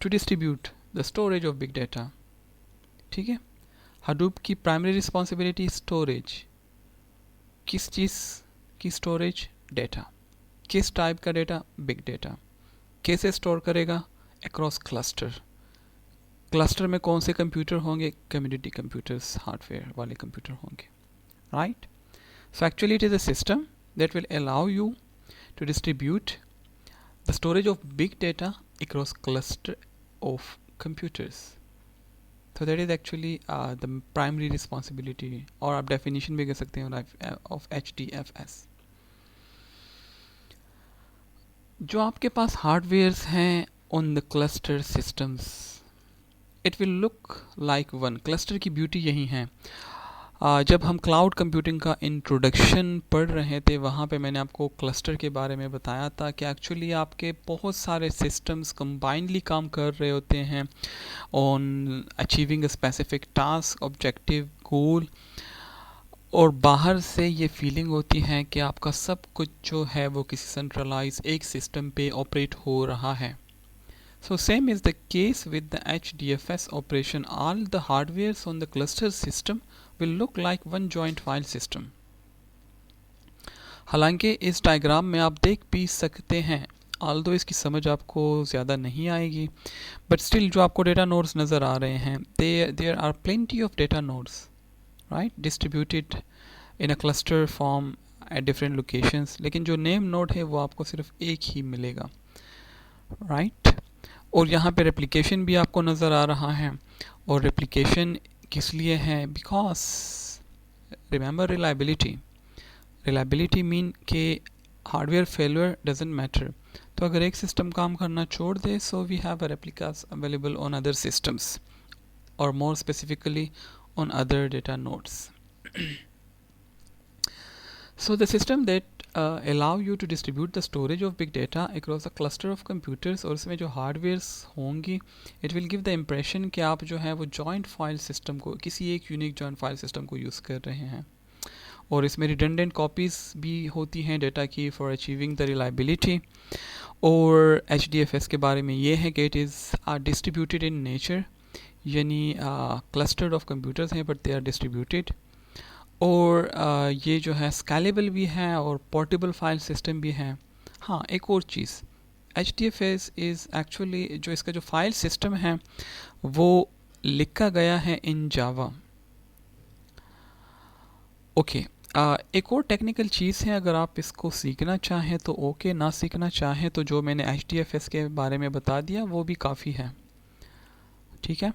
to distribute the storage of big data. ठीक है, हडूप की प्राइमरी रिस्पॉन्सिबिलिटी स्टोरेज. किस चीज़ की स्टोरेज? डेटा. किस type का data? Big data. कैसे store करेगा? Across cluster. Cluster में कौन से कंप्यूटर होंगे? कम्युनिटी कंप्यूटर्स, हार्डवेयर वाले कंप्यूटर होंगे. Right. So actually it is a system that will allow you to distribute the storage of big data across cluster of computers. So that is actually the primary responsibility, और आप definition भी कह सकते हैं of HDFS. जो आपके पास hardwares हैं on the cluster systems, it will look like one. Cluster की ब्यूटी यही है. जब हम क्लाउड कंप्यूटिंग का इंट्रोडक्शन पढ़ रहे थे वहाँ पे मैंने आपको क्लस्टर के बारे में बताया था कि एक्चुअली आपके बहुत सारे सिस्टम्स कंबाइंडली काम कर रहे होते हैं on achieving a specific task, objective, goal. और बाहर से ये फीलिंग होती है कि आपका सब कुछ जो है वो किसी सेंट्रलाइज एक सिस्टम पे ऑपरेट हो रहा है. So same is the case with the HDFS operation. All the hardwares on the cluster system will look like one joint file system. हालांकि इस डायग्राम में आप देख भी सकते हैं, although इसकी समझ आपको ज़्यादा नहीं आएगी, but still जो आपको डेटा नोड्स नज़र आ रहे हैं, there are plenty of data nodes, right, distributed in a cluster form at different locations, लेकिन जो नेम नोड है वो आपको सिर्फ एक ही मिलेगा, राइट। और यहाँ पे रेप्लिकेशन भी आपको नज़र आ रहा है, और रेप्लिकेशन किस लिए है, because remember reliability, reliability mean के हार्डवेयर फेलियर डजेंट मैटर। तो अगर एक सिस्टम काम करना छोड़ दे, so we have replicas available on other systems, और more specifically on other data nodes. So the system that allow you to distribute the storage of big data across a cluster of computers, और इसमें जो hardwares होंगी, it will give the impression कि आप जो है वो जॉइंट फाइल सिस्टम को, किसी एक यूनिक जॉइंट फाइल सिस्टम को यूज़ कर रहे हैं, और इसमें रिडंडेंट कॉपीज़ भी होती हैं डेटा की फॉर अचीविंग द रिलायबिलिटी। और HDFS के बारे में ये है कि it is distributed in nature, यानी क्लस्टर्ड ऑफ कंप्यूटर्स हैं बट दे आर डिस्ट्रीब्यूटेड, और ये जो है स्केलेबल भी है और पोर्टेबल फाइल सिस्टम भी है। हाँ, एक और चीज़, HDFS इज़ एक्चुअली, जो इसका जो फाइल सिस्टम है वो लिखा गया है इन जावा। ओके, एक और टेक्निकल चीज़ है, अगर आप इसको सीखना चाहें तो ओके, ना सीखना चाहें तो जो मैंने HDFS के बारे में बता दिया वो भी काफ़ी है, ठीक है।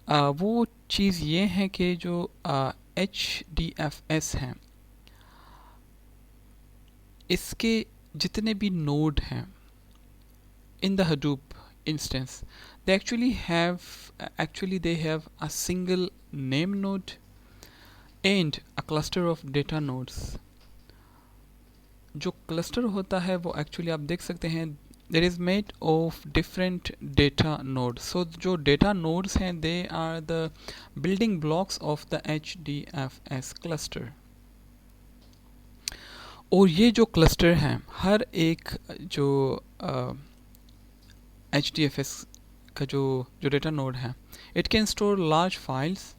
वो चीज़ ये है कि जो HDFS हैं, इसके जितने भी नोड हैं in the Hadoop instance, they actually have a single name node and a cluster of data nodes. जो क्लस्टर होता है वो एक्चुअली आप देख सकते हैं, that is made of different data nodes. So जो data nodes हैं, they are the building blocks of the HDFS cluster. और ये जो क्लस्टर हैं, हर एक जो HDFS का जो डेटा नोड है, it can store large files,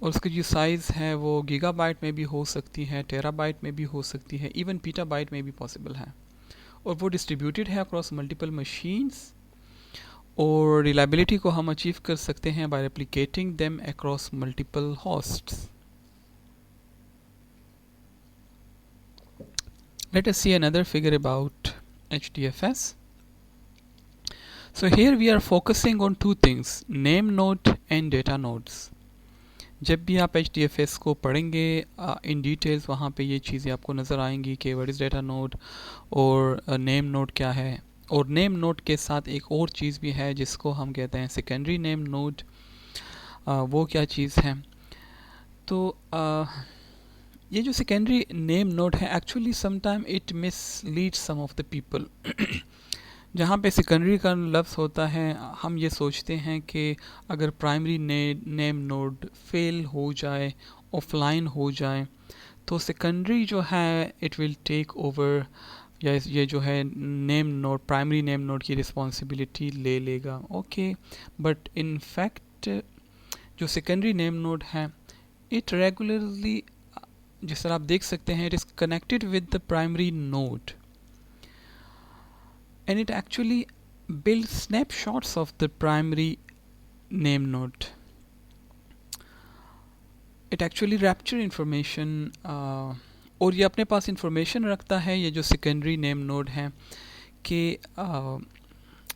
और उसकी जो साइज़ है वो गीगाबाइट में भी हो सकती है, टेराबाइट में भी हो सकती है, इवन पीटाबाइट में भी पॉसिबल है, और वो डिस्ट्रीब्यूटेड है अक्रॉस मल्टीपल मशीन्स। और रिलायबिलिटी को हम अचीव कर सकते हैं by replicating them across multiple hosts. Let us see another figure about HDFS. So here we are focusing on two things, name node and data nodes. जब भी आप HDFS को पढ़ेंगे इन डिटेल्स, वहाँ पे ये चीज़ें आपको नज़र आएंगी कि व्हाट इज़ डेटा नोड और नेम नोड क्या है। और नेम नोड के साथ एक और चीज़ भी है जिसको हम कहते हैं सेकेंडरी नेम नोड, वो क्या चीज़ है। तो ये जो सेकेंडरी नेम नोड है, actually sometime it misleads some of the people. जहाँ पे सेकेंडरी का लफ्ज़ होता है, हम ये सोचते हैं कि अगर प्राइमरी नेम नोड फेल हो जाए, ऑफलाइन हो जाए, तो सेकेंडरी जो है इट विल टेक ओवर, या ये जो है name node, primary name node की रिस्पॉन्सिबिलिटी ले लेगा। ओके, बट इन फैक्ट जो सेकेंडरी नेम नोड है, इट रेगुलरली, जिस तरह आप देख सकते हैं, it is connected with the primary node, and it actually builds snapshots of the primary name node. It actually rapture information, और ये अपने पास इंफॉर्मेशन रखता है, ये जो सेकेंडरी नेम नोड है, कि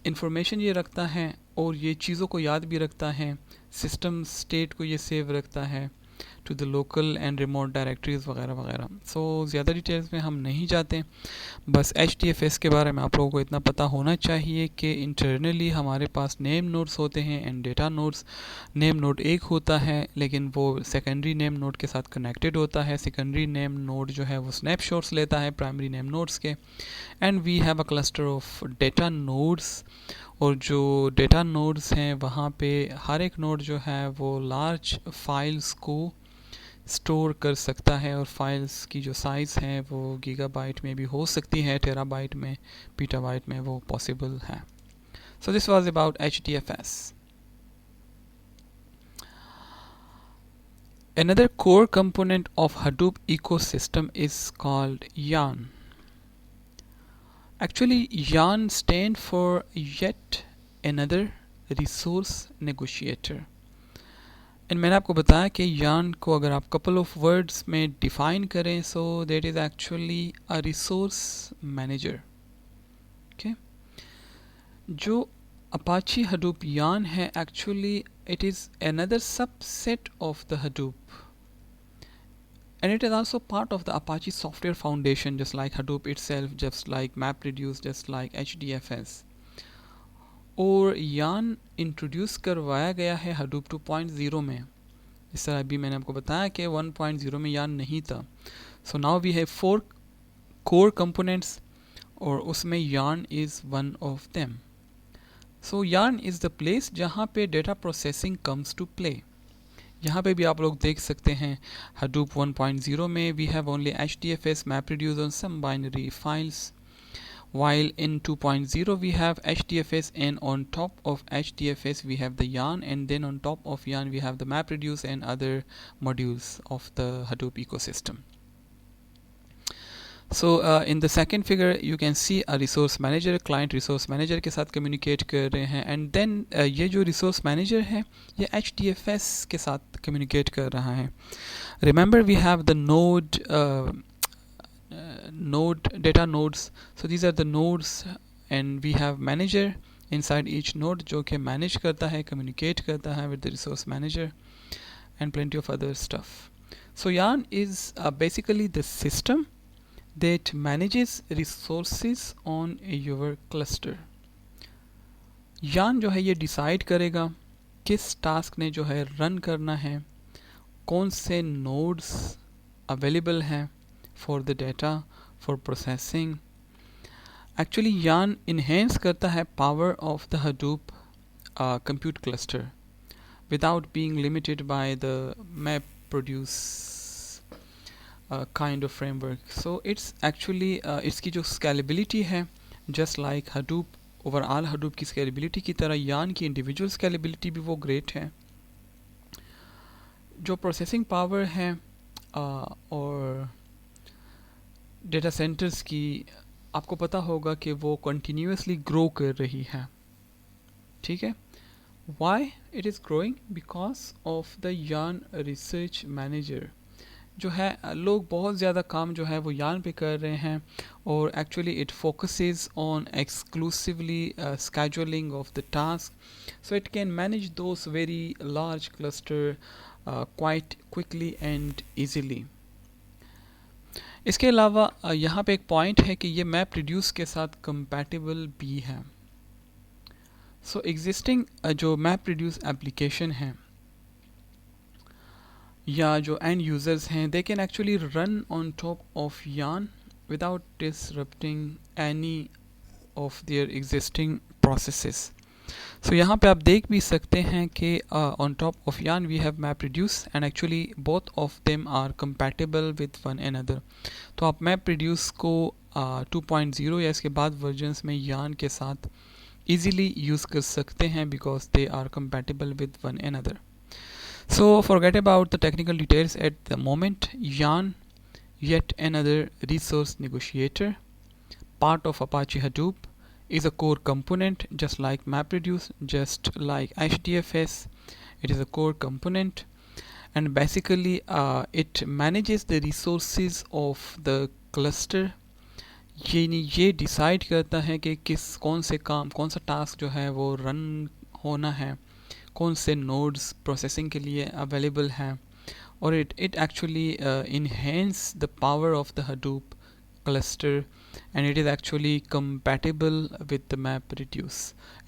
इंफॉर्मेशन ये रखता है और ये चीज़ों को याद भी रखता है, सिस्टम स्टेट को ये सेव रखता है to the local and remote directories वगैरह वगैरह। सो ज़्यादा डिटेल्स में हम नहीं जाते, बस HDFS के बारे में आप लोगों को इतना पता होना चाहिए कि इंटरनली हमारे पास नेम नोड्स होते हैं and data nodes. Name node एक होता है लेकिन वो सेकेंडरी नेम नोड के साथ कनेक्टेड होता है। सेकेंडरी नेम नोड जो है वो स्नैपशॉट्स लेता है प्राइमरी नेम नोड्स के, and we have a cluster of data nodes. और जो डेटा नोड्स हैं वहाँ पे हर एक नोड जो है वो लार्ज फाइल्स को स्टोर कर सकता है, और फाइल्स की जो साइज़ है वो गीगाबाइट में भी हो सकती है, टेराबाइट में, पीटाबाइट में वो पॉसिबल है। So this was about HDFS. Another core component of Hadoop ecosystem is called YARN. Actually, YARN stand for Yet Another Resource Negotiator. And मैंने आपको बताया कि यार्न को अगर आप कपल ऑफ वर्ड्स में डिफाइन करें, so that is actually a resource manager. Okay, जो अपाची हडूप यार्न है, actually it is another subset of the Hadoop, and it is also part of the Apache software foundation, just like Hadoop itself, just like MapReduce, just like HDFS। और yarn introduce करवाया गया है Hadoop 2.0 में। इस तरह अभी मैंने आपको बताया कि 1.0 में यार्न नहीं था। So now we have 4 core components, और उसमें yarn is one of them. So yarn is the place जहाँ पे data processing comes to play. यहाँ पे भी आप लोग देख सकते हैं Hadoop 1.0 में we have only HDFS, MapReduce and some binary files, while in 2.0 we have HDFS, and on top of HDFS we have the yarn, and then on top of yarn we have the MapReduce and other modules of the Hadoop ecosystem। So in the second figure you can see a resource manager, client resource manager के साथ communicate कर रहे हैं, and then ये जो resource manager है ये HDFS के साथ communicate कर रहा है। Remember we have the node data nodes, so these are the nodes, and we have manager inside each node जो कि manage करता है, communicate करता है with the resource manager and plenty of other stuff। So yarn is basically the system that manages resources on your cluster। Yarn जो है ये decide करेगा किस टास्क ने जो है रन करना है, कौन से नोड्स अवेलेबल हैं for the data for processing. Actually yarn enhance करता है power of the Hadoop compute cluster without being limited by the MapReduce kind of framework। So it's actually इसकी जो scalability है, just like Hadoop, overall Hadoop की scalability की तरह yarn की individual scalability भी वो great है। जो processing power है और data centers की आपको पता होगा कि वो continuously grow कर रही है, ठीक है। Why it is growing? Because of the yarn research manager। जो है लोग बहुत ज़्यादा काम जो है वो यार्न पे कर रहे हैं, और actually it focuses on exclusively scheduling of the task, so it can manage those very large cluster quite quickly and easily। इसके अलावा यहाँ पे एक पॉइंट है कि ये MapReduce के साथ compatible भी है। सो एग्जिस्टिंग जो MapReduce एप्लीकेशन है या जो एंड यूज़र्स हैं, they can actually run on top of yarn without disrupting any of their existing processes. So यहाँ पे आप देख भी सकते हैं कि on top of yarn we have MapReduce, and actually both of them are compatible with one another. तो आप MapReduce को 2.0 या इसके बाद वर्जन्स में यार्न के साथ easily यूज़ कर सकते हैं because they are compatible with one another। So forget about the technical details at the moment। Yarn, yet another resource negotiator, part of Apache Hadoop, is a core component just like MapReduce, just like HDFS, it is a core component, and basically it manages the resources of the cluster। ये decide करता है कि कौन से काम, कौन सा task जो है वो रन होना है, कौन से नोड्स प्रोसेसिंग के लिए अवेलेबल हैं, और it actually enhance the power of the Hadoop cluster, and it is actually compatible with the MapReduce,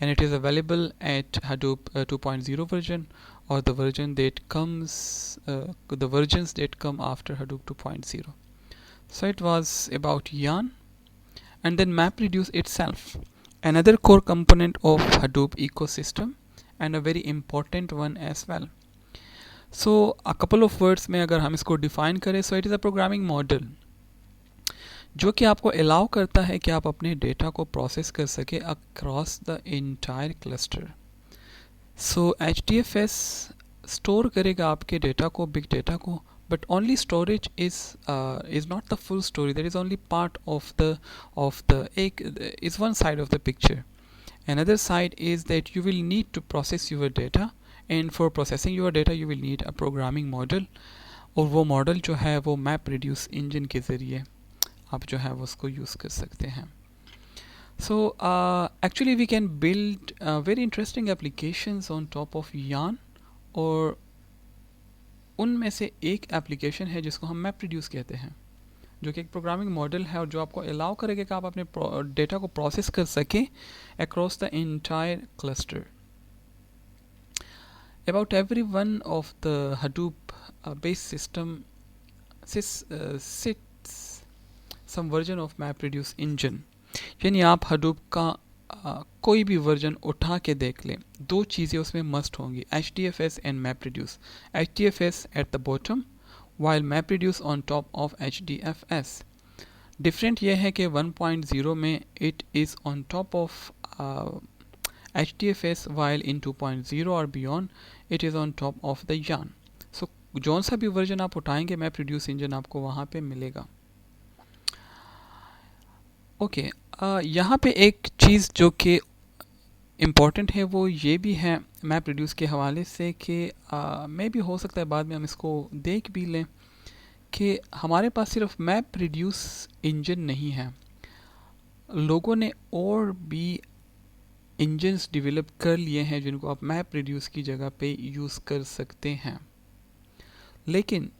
and it is available at Hadoop 2.0 version, or the version that comes the versions that come after Hadoop 2.0। So it was about yarn, and then MapReduce itself, another core component of Hadoop ecosystem and a very important one as well। So a couple of words में अगर हम इसको define करें, so it is a programming model जो कि आपको allow करता है कि आप अपने डेटा को प्रोसेस कर सके across the entire cluster. So HDFS store करेगा आपके डेटा को, बिग डेटा को, but only storage is not the full story, that is only part of the is one side of the picture। Another side is that you will need to process your data and for processing your data you will need a programming model, और वो model जो है वो map reduce engine के ज़रिए आप जो है वो उसको यूज़ कर सकते हैं. So actually we can build very interesting applications on top of yarn, और उनमें से एक एप्लीकेशन है जिसको हम मैप रिड्यूस कहते हैं, जो कि एक प्रोग्रामिंग मॉडल है और जो आपको अलाउ करेगा कि आप अपने डेटा को प्रोसेस कर सकें across the entire cluster. About every one of the Hadoop based system sits some version of MapReduce engine. यानी आप Hadoop का कोई भी वर्जन उठा के देख लें, दो चीज़ें उसमें मस्ट होंगी, HDFS and MapReduce. HDFS at the bottom while MapReduce on top of HDFS. Different ये है कि 1.0 में it is on top of HDFS while in 2.0 और beyond it is on top of the yarn. So जौन सा भी version आप उठाएंगे MapReduce इंजन आपको वहाँ पे मिलेगा. ओके, यहाँ पे एक चीज़ जो कि इम्पॉर्टेंट है वो ये भी है मैप रिड्यूस के हवाले से कि मे भी हो सकता है बाद में हम इसको देख भी लें कि हमारे पास सिर्फ मैप रिड्यूस इंजन नहीं है, लोगों ने और भी इंजन्स डेवलप कर लिए हैं जिनको आप मैप रिड्यूस की जगह पे यूज़ कर सकते हैं. लेकिन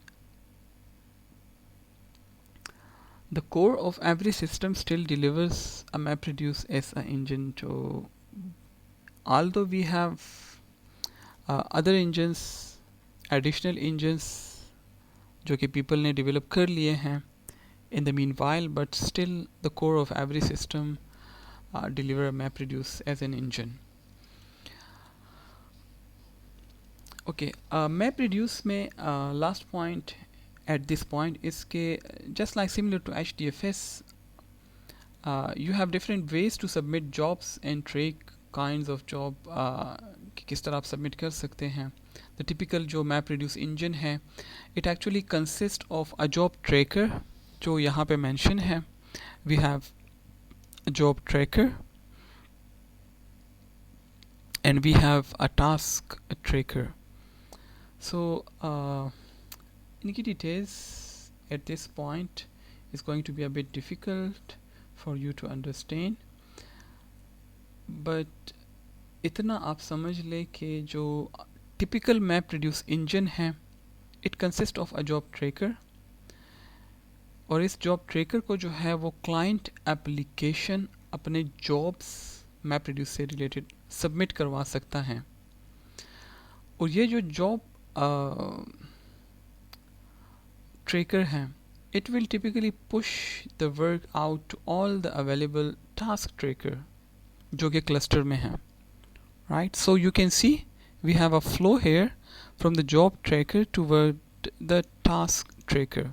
the core of every system still delivers a MapReduce as an engine. So although we have other engines, additional engines जो कि people ने develop कर लिए हैं in the meanwhile, but still the core of every system deliver a MapReduce as an engine. Okay, MapReduce में last point at this point is के just like similar to HDFS, you have different ways to submit jobs and track kinds of job कि किस तरह आप submit कर सकते हैं. The typical जो MapReduce engine है, it actually consists of a job tracker जो यहाँ पे mention है. We have a job tracker and we have a task tracker. So इनकी details at this point is going to be a bit difficult for you to understand, but इतना आप समझ ले कि जो typical MapReduce engine है it consists of a job tracker, और इस job tracker को जो है वो client application अपने jobs MapReduce से related submit करवा सकता है. और ये जो job tracker है it will typically push the work out to all the available task tracker जो कि cluster में है, right? So you can see we have a flow here from the job tracker toward the task tracker,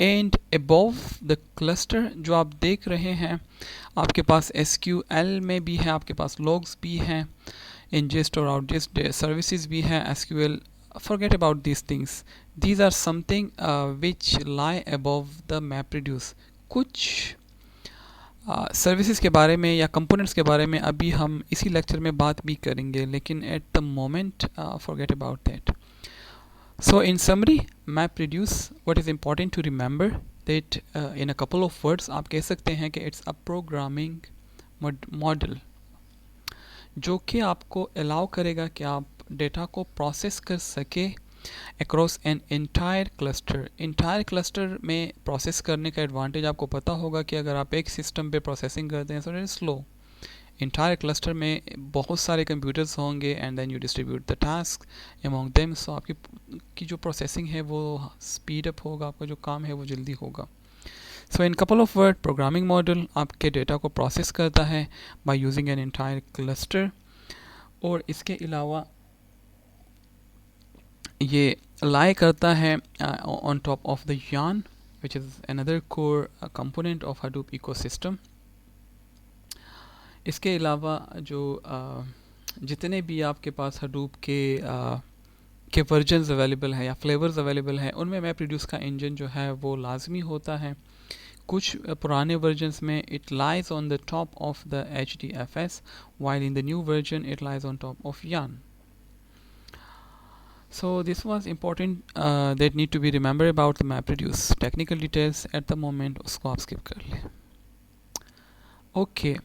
and above the cluster जो आप देख रहे हैं आपके पास SQL में भी है, आपके पास logs भी हैं, ingest और outgest services भी है. SQL forget about these things, these are something which lie above the MapReduce. कुछ सर्विसेज के बारे में या कंपोनेंट्स के बारे में अभी हम इसी लेक्चर में बात भी करेंगे, लेकिन at the moment forget about that. So in summary, MapReduce, what is important to remember that in a couple of words आप कह सकते हैं कि it's a programming model जो कि आपको अलाउ करेगा कि आप डेटा को प्रोसेस कर सके across N entire cluster. Entire cluster में प्रोसेस करने का एडवांटेज आपको पता होगा कि अगर आप एक सिस्टम पे प्रोसेसिंग करते हैं so it is slow. Entire cluster में बहुत सारे कंप्यूटर्स होंगे and then you distribute the task among them, so आपकी जो प्रोसेसिंग है वो स्पीड अप होगा, आपका जो काम है वो जल्दी होगा. So in couple of word, programming model आपके डेटा को प्रोसेस करता है by using an entire cluster, और इसके अलावा ये लाई करता है on top of the yarn which is another core component of Hadoop ecosystem. इसके अलावा जो जितने भी आपके पास Hadoop के वर्जन्स अवेलेबल हैं या फ्लेवर्स अवेलेबल हैं उनमें MapReduce का इंजन जो है वो लाजमी होता है. कुछ पुराने वर्जन्स में it lies on the top of the HDFS while in the new version it lies on top of yarn. So this was important that need to be remembered about the MapReduce. Technical details at the moment उसको आप skip कर लें. Okay,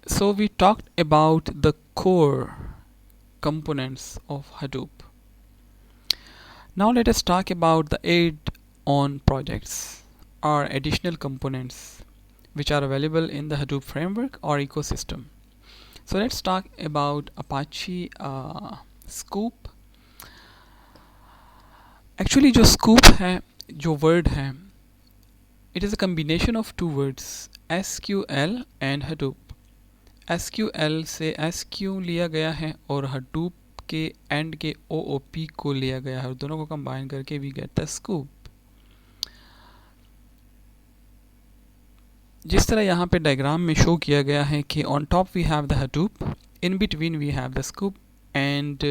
so we talked about the core components of Hadoop. Now let us talk about the add-on projects or additional components which are available in the Hadoop framework or ecosystem. So let's talk about Apache Scoop. Actually जो scoop है, जो word है, it is a combination of two words SQL and Hadoop. SQL से SQ लिया गया है और Hadoop के एंड के OOP को लिया गया है और दोनों को कंबाइन करके we get the scoop. जिस तरह यहाँ पे डायग्राम में शो किया गया है कि on top we have the Hadoop, in between we have the scoop, and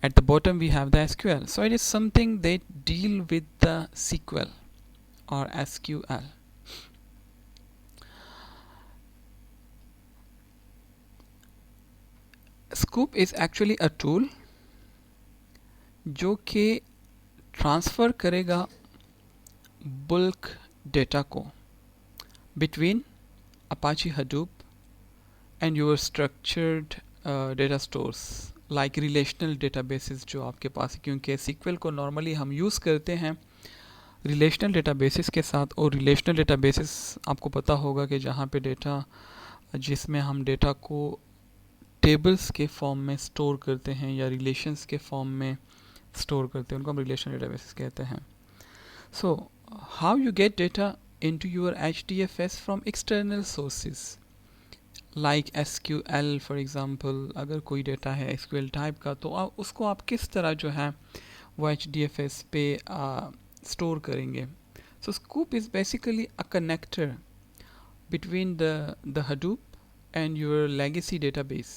at the bottom we have the SQL. So it is something that deal with the SQL or SQL. Scoop is actually a tool जो कि transfer करेगा bulk data को between Apache Hadoop and your structured data stores like relational databases जो आपके पास है, क्योंकि SQL को normally हम यूज़ करते हैं रिलेशनल डेटाबेसेस के साथ. और रिलेशनल डेटाबेसेस आपको पता होगा कि जहाँ पे डेटा, जिसमें हम डेटा को टेबल्स के फॉर्म में स्टोर करते हैं या रिलेशंस के फॉर्म में स्टोर करते हैं, उनको हम रिलेशनल डेटाबेसेस कहते हैं. So how you get data into your HDFS from external sources like SQL for example. अगर कोई डेटा है SQL टाइप का तो उसको आप किस तरह जो है वो HDFS पे स्टोर करेंगे. So Scoop is basically a connector between the Hadoop and your legacy database,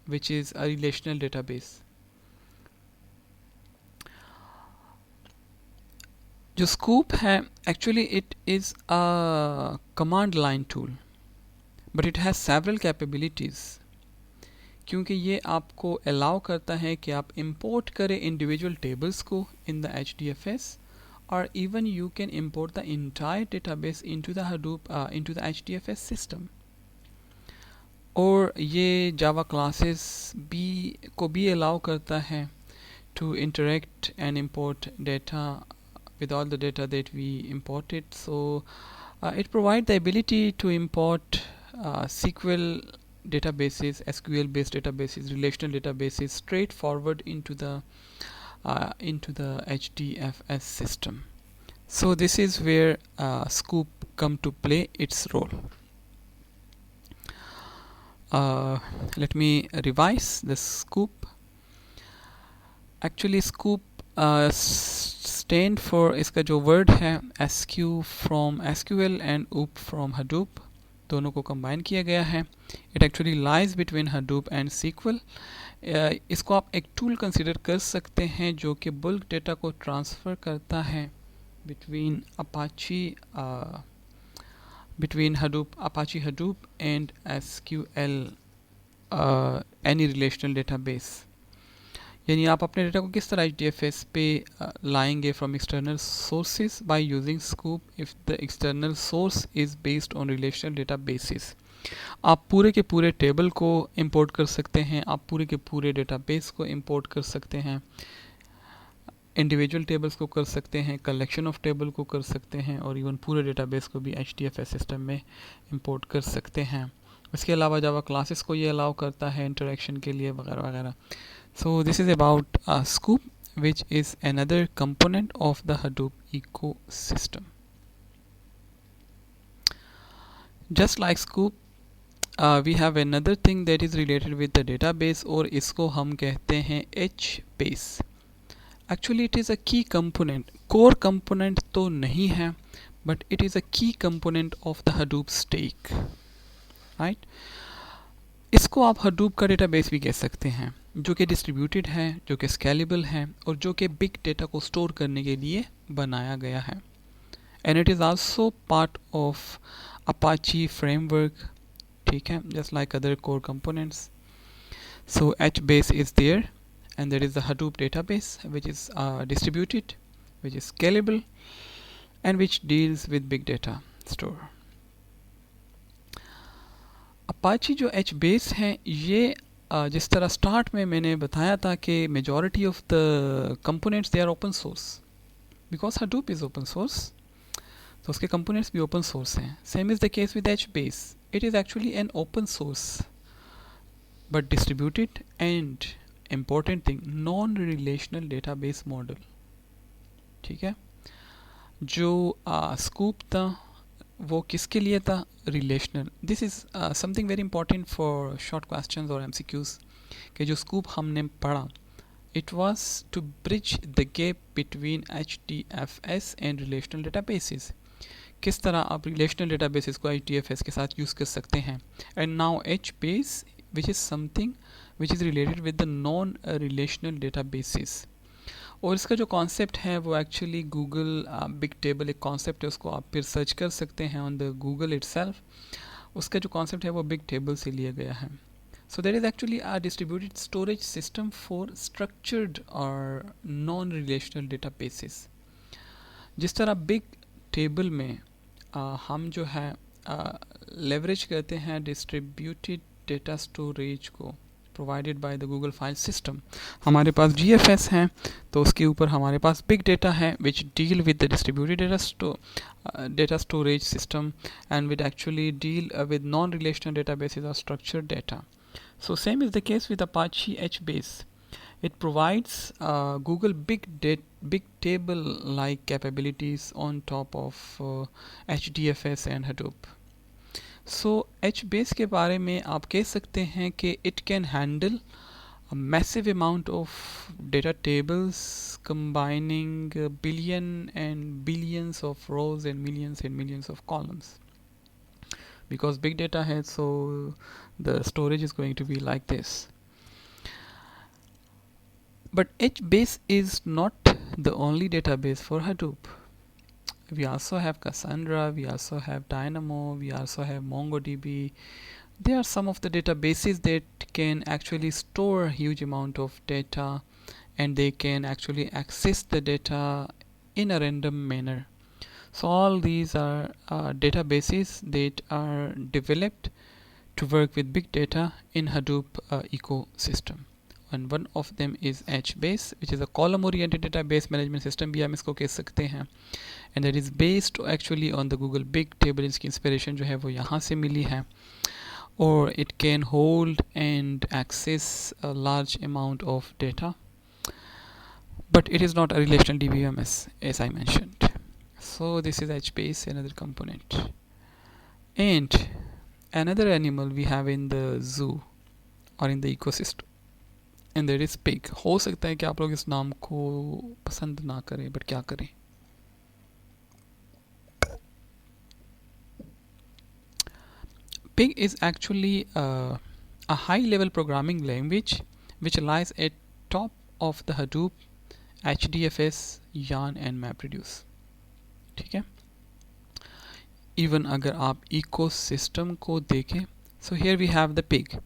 which is a relational database. जो स्कूप है actually it is a command line tool but it has several capabilities, क्योंकि ये आपको allow करता है कि आप import करें इंडिविजुअल टेबल्स को इन द HDFS, और even you can import the entire database into the Hadoop into the HDFS system. और ये जावा क्लासेस भी अलाउ करता है to interact and import data with all the data that we imported. So it provides the ability to import SQL databases, SQL based databases, relational databases straight forward into the HDFS system. So this is where Scoop come to play its role. Let me revise the Scoop. Actually Scoop stand for, इसका जो word है SQ from SQL and OOP from Hadoop, दोनों को combine किया गया है. It actually lies between Hadoop and SQL. इसको आप एक टूल कंसिडर कर सकते हैं जो कि बल्क डेटा को ट्रांसफ़र करता है between Apache Hadoop and SQL any relational database. यानी आप अपने डेटा को किस तरह HDFS पे लाएंगे from external sources by using scoop if the external source is based on relational databases. आप पूरे के पूरे टेबल को इंपोर्ट कर सकते हैं, आप पूरे के पूरे डेटाबेस को इंपोर्ट कर सकते हैं, इंडिविजुअल टेबल्स को कर सकते हैं, कलेक्शन ऑफ टेबल को कर सकते हैं, और इवन पूरे डेटाबेस को भी HDFS सिस्टम में इंपोर्ट कर सकते हैं. इसके अलावा जावा क्लासेस को ये अलाउ करता है इंटरेक्शन के लिए वगैरह वगैरह. So this is about Scoop, which is another component of the Hadoop ecosystem. Just like Scoop, we have another thing that is related with the database, और इसको हम कहते हैं HBase. Actually it is a key component. Core component तो नहीं है, but it is a key component of the Hadoop stack. Right? इसको आप Hadoop का डेटाबेस भी कह सकते हैं, जो कि डिस्ट्रीब्यूटेड है, जो कि स्केलेबल है, और जो कि बिग डेटा को स्टोर करने के लिए बनाया गया है. And it is also part of Apache framework. ठीक है, just like other core components. So HBase is there and there is the Hadoop database, which is distributed, which is scalable, and which deals with big data store. Apache जो H base है ये जिस तरह start में मैंने बताया था कि majority of the components they are open source because Hadoop is open source, तो उसके कंपोनेंट्स भी ओपन सोर्स हैं. Same is the case with HBase. It is actually an open source but distributed and important thing non relational database model. ठीक है, जो Sqoop था वो किसके लिए था? Relational. This is something very important for short questions और MCQs कि जो स्कूप हमने पढ़ा it was to bridge the gap between HDFS and relational databases. किस तरह आप रिलेशनल डेटाबेसेस को HDFS के साथ यूज़ कर सकते हैं. And now H base which is something which is related with the non relational databases. और इसका जो कॉन्सेप्ट है वो एक्चुअली गूगल बिग टेबल एक कॉन्सेप्ट है, उसको आप फिर सर्च कर सकते हैं ऑन द गूगल इटसेल्फ. उसका जो कॉन्सेप्ट है वो बिग टेबल से लिया गया है. So there is actually a distributed storage system for structured और नॉन रिलेशनल डेटाबेसेस. जिस तरह बिग टेबल में हम जो है लेवरेज करते हैं डिस्ट्रीब्यूटेड डेटा स्टोरेज को provided by the Google file system. हमारे पास GFS हैं तो उसके ऊपर हमारे पास बिग डेटा है which deal with the distributed data storage system and with actually deal with non relational databases और structured data. So same is the case with Apache HBase. It provides Google big table like capabilities on top of HDFS and Hadoop. So HBase के बारे में आप कह सकते हैं कि it can handle a massive amount of data tables combining billion and billions of rows and millions of columns. Because big data है, so the storage is going to be like this. But HBase is not the only database for Hadoop. We also have Cassandra, we also have Dynamo, we also have MongoDB. They are some of the databases that can actually store a huge amount of data and they can actually access the data in a random manner. So all these are databases that are developed to work with big data in Hadoop ecosystem. And one of them is HBase, which is a column-oriented database management system भी हम इसको कह सकते हैं. And that is based actually on the Google Big Table. इसकी inspiration जो है वो यहाँ से मिली है. Or it can hold and access a large amount of data. But it is not a relational DBMS as I mentioned. So this is HBase, another component. And another animal we have in the zoo or in the ecosystem, and that is pig. हो सकता है कि आप लोग इस नाम को पसंद ना करें, but क्या करें. Pig is actually a high-level programming language which lies at top of the Hadoop, HDFS, Yarn and MapReduce. ठीक है. इवन अगर आप इकोसिस्टम को देखें, so here we have the pig.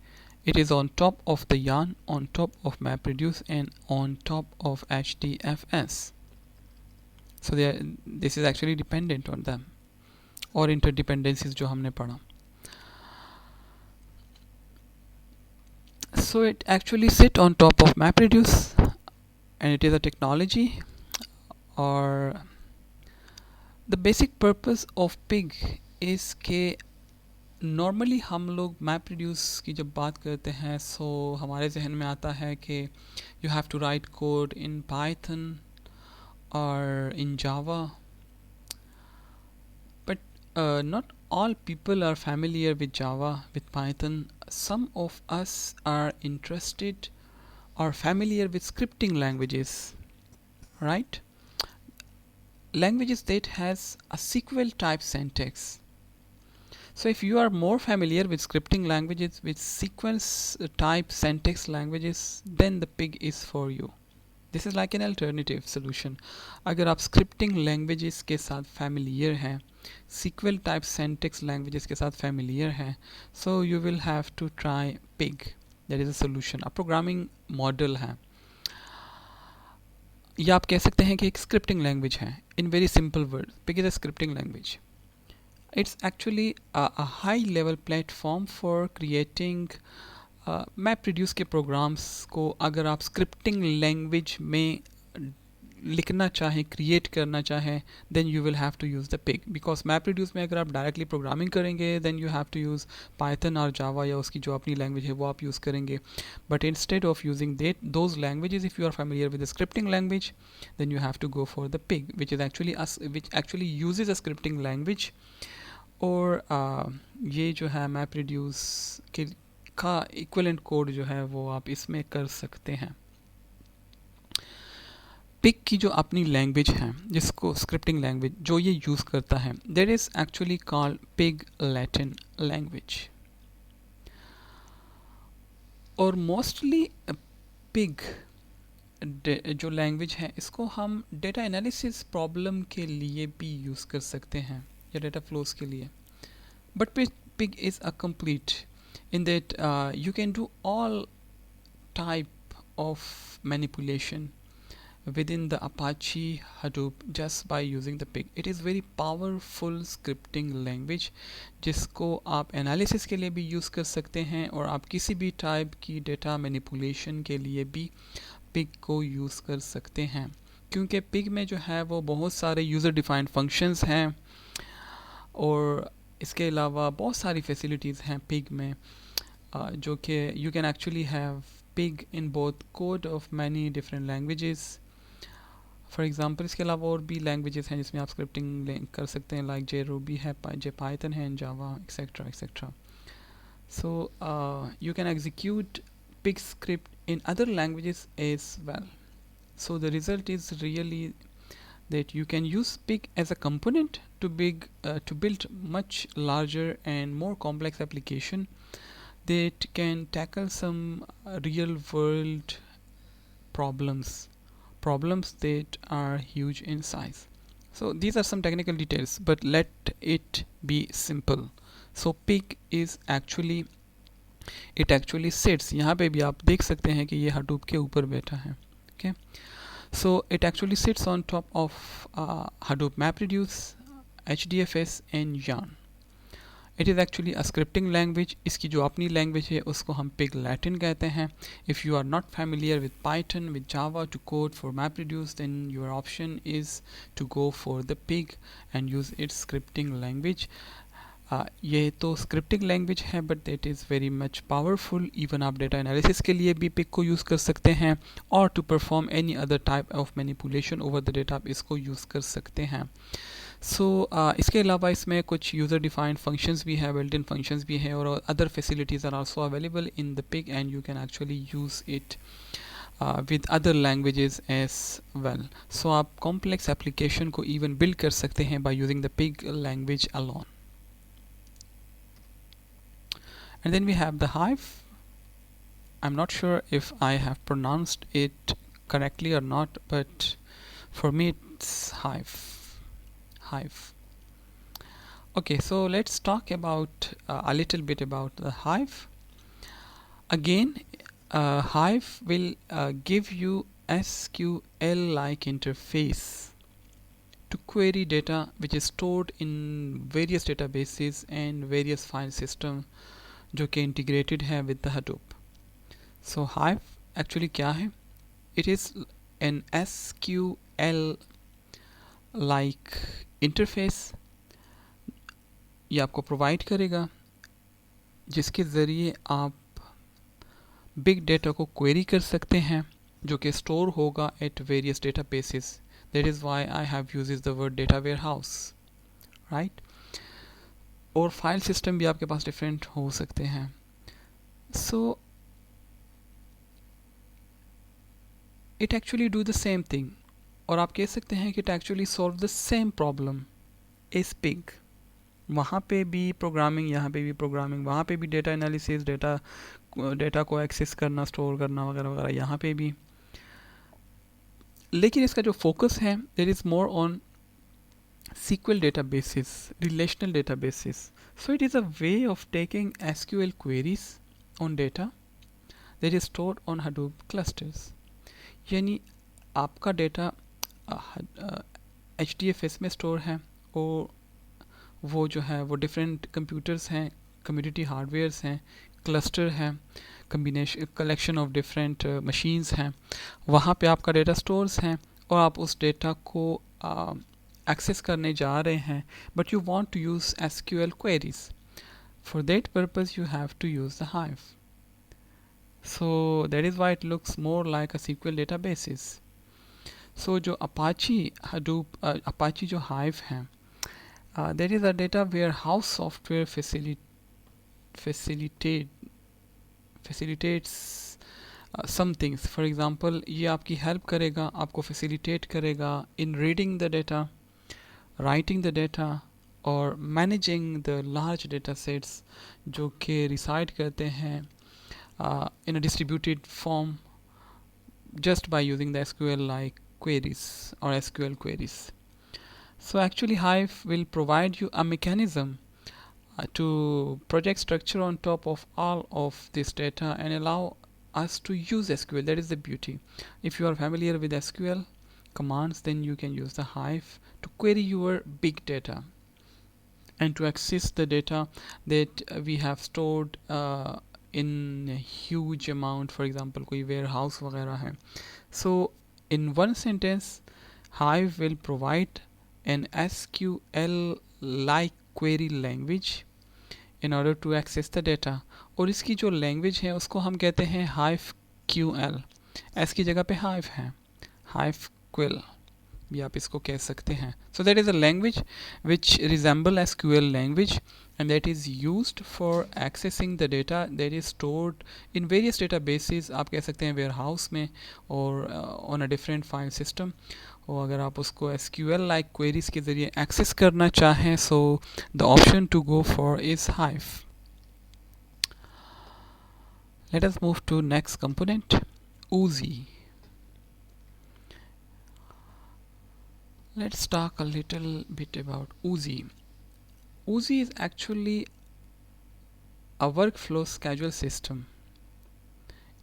It is on top of the Yarn, on top of MapReduce and on top of HDFS. So this is actually dependent on them और interdependencies जो हमने पढ़ा. So it actually sit on top of MapReduce and it is a technology or the basic purpose of pig is कि normally हम लोग MapReduce की जब बात करते हैं सो हमारे जहन में आता है कि you have to write code in Python और in Java, but not all people are familiar with Java, with Python. Some of us are interested or familiar with scripting languages, right? Languages that has a SQL type syntax. So if you are more familiar with scripting languages with sequence type syntax languages, then the pig is for you. This is like an alternative solution. अगर आप scripting languages के साथ familiar हैं, SQL type syntax languages के साथ familiar हैं, so you will have to try pig. That is a solution. A programming model है या आप कह सकते हैं कि एक स्क्रिप्टिंग लैंग्वेज है। In very simple word, pig is a scripting language. It's actually a high level platform for creating map reduce के प्रोग्राम्स को अगर आप स्क्रिप्टिंग लैंग्वेज में लिखना चाहें, क्रिएट करना चाहें, then you will have to use the Pig. Because MapReduce में अगर आप डायरेक्टली प्रोग्रामिंग करेंगे then you have to use Python और जावा या उसकी जो अपनी लैंग्वेज है वो आप यूज़ करेंगे। But instead of using those languages, if you are familiar with the scripting language, then you have to go for the Pig which actually uses a scripting language. और ये जो है मैप रिड्यूस के का equivalent code जो है वो आप इसमें कर सकते हैं। पिग की जो अपनी लैंग्वेज है, जिसको स्क्रिप्टिंग लैंग्वेज जो ये यूज़ करता है, that is actually called pig Latin language. और मोस्टली पिग जो लैंग्वेज है इसको हम डेटा एनालिसिस प्रॉब्लम के लिए भी यूज़ कर सकते हैं या डेटा फ्लोज के लिए। But pig is a complete in that you can do all type of manipulation within the Apache Hadoop just by using the pig. It is very powerful scripting language जिसको आप analysis के लिए भी use कर सकते हैं और आप किसी भी टाइप की डेटा मैनिपुलेशन के लिए भी पिग को यूज़ कर सकते हैं। क्योंकि पिग में जो है वो बहुत सारे यूज़र डिफाइंड फंक्शंस हैं और इसके अलावा बहुत सारी फैसिलिटीज़ हैं पिग में, जो कि you can actually have pig in both code of many different languages. For example इसके अलावा और भी लैंग्वेजेस हैं जिसमें आप स्क्रिप्टिंग कर सकते हैं, लाइक जे रूबी है, जे पाइथन है, Java et cetera et cetera. So you can execute Pig script in other languages as well. So the result is really that you can use pig as a component to build much larger and more complex application that can tackle some real world problems that are huge in size. So these are some technical details, but let it be simple. So pig is actually sits, यहाँ पे भी आप देख सकते हैं कि ये Hadoop के ऊपर बैठा है। okay? So it actually sits on top of Hadoop MapReduce, HDFS and Yarn. It is actually a scripting language. इसकी जो अपनी language है उसको हम Pig Latin कहते हैं। If you are not familiar with Python, with Java to code for MapReduce, then your option is to go for the Pig and use its scripting language. ये तो स्क्रिप्टिंग लैंग्वेज है but that is very much powerful. Even आप data analysis के लिए भी pig को use कर सकते हैं और to perform any other type of manipulation over the data आप इसको यूज़ कर सकते हैं। सो इसके अलावा इसमें कुछ यूज़र डिफाइंड फंक्शंस भी है, बिल्ट इन फंक्शंस भी है और other facilities are also available in the Pig and you can actually use it with other languages as well. So आप complex application को even build कर सकते हैं by using the pig language alone. And then we have the Hive. I'm not sure if I have pronounced it correctly or not, but for me it's Hive. Okay, so let's talk about a little bit about the Hive. Again, Hive will give you SQL-like interface to query data which is stored in various databases and various file systems जो कि integrated है with the Hadoop. So Hive actually क्या है? It is an SQL-like interface ये आपको provide करेगा जिसके ज़रिए आप बिग डेटा को क्वेरी कर सकते हैं जो कि स्टोर होगा at various databases. That is why I have used the word data warehouse, right. और फाइल सिस्टम भी आपके पास डिफरेंट हो सकते हैं. So it actually do the same thing और आप कह सकते हैं कि it actually solve the same problem as Pig. वहाँ पे भी प्रोग्रामिंग, यहाँ पे भी प्रोग्रामिंग, वहाँ पे भी डेटा एनालिसिस, डेटा को एक्सेस करना, स्टोर करना वगैरह वगैरह, यहाँ पे भी. लेकिन इसका जो फोकस है there is more on SQL databases, relational databases. So it is a way of taking SQL queries on data that is stored on Hadoop clusters. यानी आपका डेटा HDFS में स्टोर है और वो जो है वो डिफरेंट कंप्यूटर्स हैं, कम्युनिटी हार्डवेयर्स हैं, क्लस्टर हैं, combination collection of different machines हैं, वहाँ पे आपका डेटा स्टोर्स हैं और आप उस डेटा को एक्सेस करने जा रहे हैं, but you want to use SQL queries. For that purpose you have to use the Hive. So that is why it looks more like a SQL databases. So जो Apache Hadoop Apache जो Hive है, there is a data warehouse software facilitates some things. For example, ये आपकी help करेगा, आपको facilitate करेगा in reading the data, writing the data और managing the large data sets जो कि reside करते हैं in a distributed form just by using the SQL like queries or SQL queries. So actually Hive will provide you a mechanism to project structure on top of all of this data and allow us to use SQL. That is the beauty. If you are familiar with SQL commands, then you can use the Hive to query your big data and to access the data that we have stored in a huge amount. For example, कोई warehouse वगैरह है. So in one sentence, Hive will provide an SQL like query language in order to access the data. और इसकी जो language है उसको हम कहते हैं Hive QL. S की जगह पे Hive है, Hive QL भी आप इसको कह सकते हैं. So that is a language which resemble SQL language and that is used for accessing the data that is stored in various databases. आप कह सकते हैं warehouse में और on a different file system. और अगर आप उसको SQL like queries के ज़रिए access करना चाहें, so the option to go for is Hive. Let us move to next component, Oozie. Let's talk a little bit about Oozie. Oozie is actually a workflow schedule system.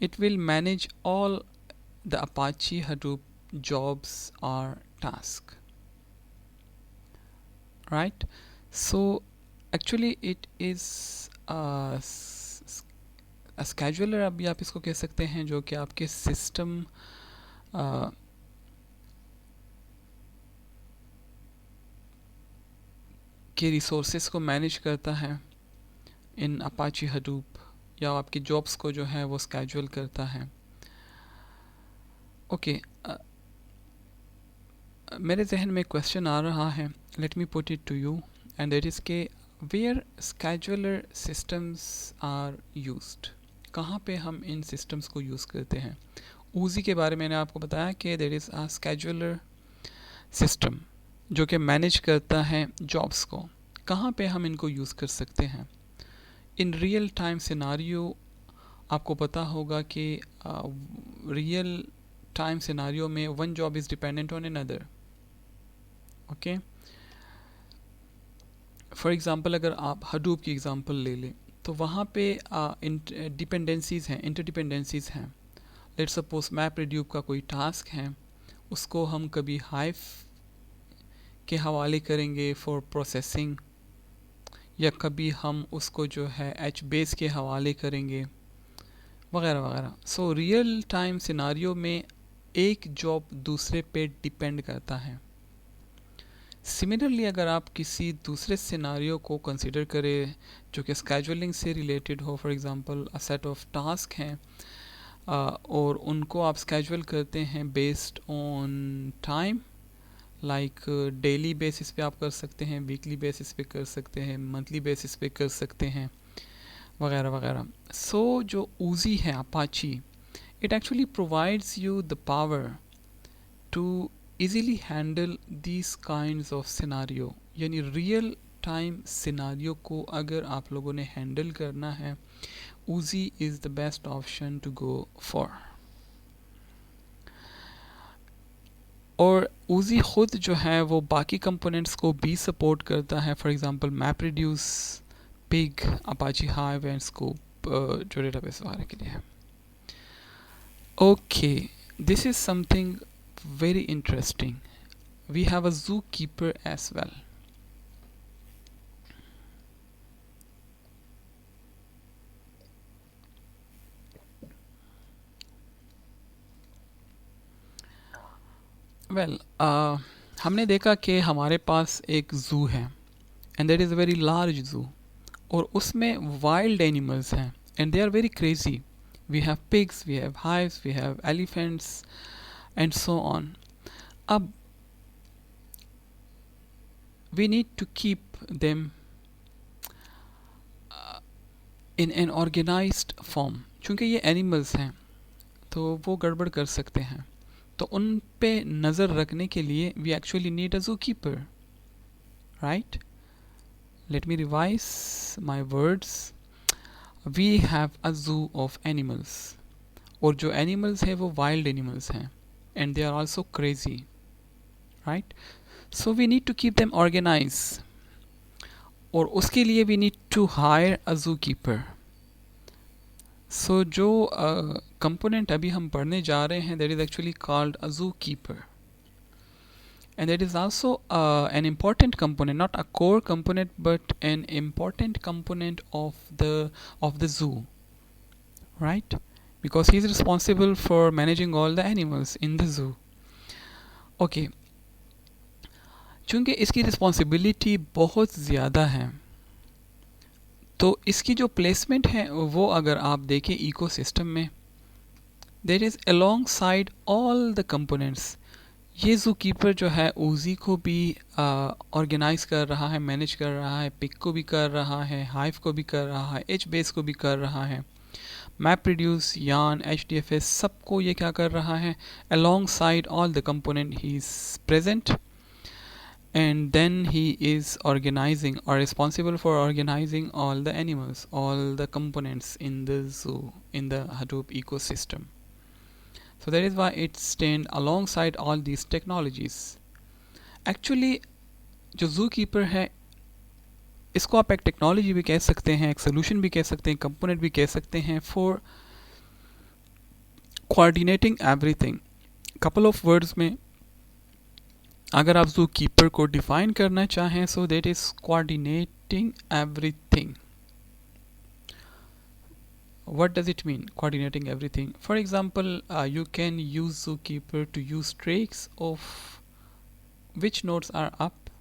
It will manage all the Apache Hadoop jobs or tasks. Right? So actually it is a scheduler, अभी आप इसको कह सकते हैं, जो कि आपके system के रिसोर्सेस को मैनेज करता है इन अपाची हडूप, या आपकी जॉब्स को जो है वो स्केड्यूल करता है. ओके, मेरे जहन में क्वेश्चन आ रहा है, let me put it to you, and that is के where scheduler systems are used. कहाँ पे हम इन सिस्टम्स को यूज़ करते हैं. ऊजी के बारे में मैंने आपको बताया कि there is a scheduler system जो कि मैनेज करता है जॉब्स को. कहाँ पे हम इनको यूज़ कर सकते हैं. इन रियल टाइम सिनारियो आपको पता होगा कि रियल टाइम सिनारियो में one job is dependent on another. Okay, for example अगर आप हडूप की एग्ज़ाम्पल ले लें तो वहाँ पे डिपेंडेंसीज़ हैं, इंटरडिपेंडेंसीज़ हैं. लेट्स सपोज मैप रिड्यूप का कोई टास्क है, उसको हम कभी हाइव के हवाले करेंगे फॉर प्रोसेसिंग, या कभी हम उसको जो है एच बेस के हवाले करेंगे वगैरह वगैरह. सो रियल टाइम सिनारियो में एक जॉब दूसरे पे डिपेंड करता है. सिमिलरली अगर आप किसी दूसरे सिनारियो को कंसिडर करें जो कि स्केड्यूलिंग से रिलेटेड हो, for example a set of task हैं और उनको आप स्केड्यूल करते हैं based on time, like daily basis पे आप कर सकते हैं, वीकली बेसिस पे कर सकते हैं, मंथली बेसिस पे कर सकते हैं वगैरह वगैरह. सो जो ऊजी है Apache, it actually provides you the power to easily handle these kinds of scenario. यानी रियल टाइम सिनारियो को अगर आप लोगों ने हैंडल करना है, Oozie is the best option to go for. और ऊजी खुद जो है वो बाकी कंपोनेंट्स को भी सपोर्ट करता है. For example map reduce, pig, Apache hive and scoop जो डेटाबेस वगैरह के लिए है. Okay, this is something very interesting. We have a zookeeper as well. Well, हमने देखा कि हमारे पास एक ज़ू है and that is a very large zoo, और उसमें वाइल्ड एनिमल्स हैं and they are very crazy. We have pigs, we have hives, we have elephants and so on. अब we need to keep them in an organized form. चूँकि ये animals हैं तो वो गड़बड़ कर सकते हैं, तो उन पे नज़र रखने के लिए we actually need a zookeeper, right. Let me revise my words. We have a zoo of animals, और जो एनिमल्स हैं वो वाइल्ड एनिमल्स हैं and they are also crazy, right. So we need to keep them organise, और उसके लिए we need to hire a zookeeper. सो जो कंपोनेंट अभी हम पढ़ने जा रहे हैं that is actually called a zookeeper, and that is also an important component, not a core component but an important component of the zoo, right, because he is responsible for managing all the animals in the zoo. Okay, चूँकि इसकी responsibility बहुत ज़्यादा है, तो इसकी जो placement है वो अगर आप देखें इकोसिस्टम में, there is alongside all the components. ये ज़ू कीपर जो है ऊज़ी को भी ऑर्गेनाइज कर रहा है, मैनेज कर रहा है, पिक को भी कर रहा है, हाइव को भी कर रहा है, एच बेस को भी कर रहा है, मैप रिड्यूस, यान, HDFS, सबको ये क्या कर रहा है, along side all the component he is present, and then he is organizing or responsible for organizing all the animals, all the components in the zoo, in the Hadoop ecosystem. So that is why it stand alongside all these technologies. Actually जो zookeeper है इसको आप एक technology भी कह सकते हैं, एक सोल्यूशन भी कह सकते हैं, कंपोनेंट भी कह सकते हैं for coordinating everything. Couple of words में अगर आप ज़ू कीपर को डिफाइन करना चाहें, so that is coordinating everything. What does it mean, coordinating everything? For example, you can use zookeeper to use tracks of which nodes are up,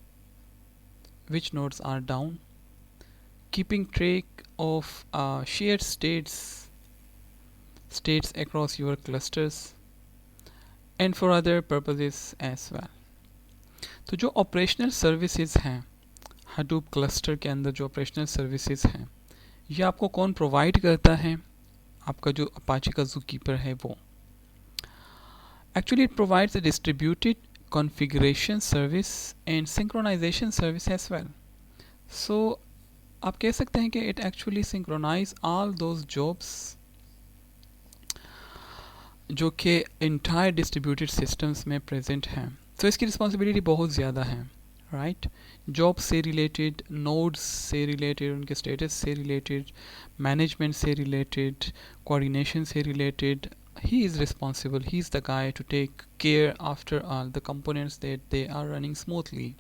which nodes are down, keeping track of shared states across your clusters, and for other purposes as well. तो जो operational services हैं Hadoop cluster के अंदर, जो operational services हैं, ये आपको कौन प्रोवाइड करता है? आपका जो अपाचे का ज़ूकीपर है वो. Actually it provides a distributed configuration service and synchronisation service as well. So आप कह सकते हैं कि it actually synchronise all those jobs जो कि इंटायर डिस्ट्रीब्यूटेड सिस्टम्स में प्रेजेंट हैं. तो इसकी रिस्पॉन्सिबिलिटी बहुत ज़्यादा है, राइट. जॉब से रिलेटेड, नोड्स से रिलेटेड, उनके स्टेटस से रिलेटेड, मैनेजमेंट से रिलेटेड, कोऑर्डिनेशन से related. he is responsible, he is the guy to take care after all the components that they are running smoothly.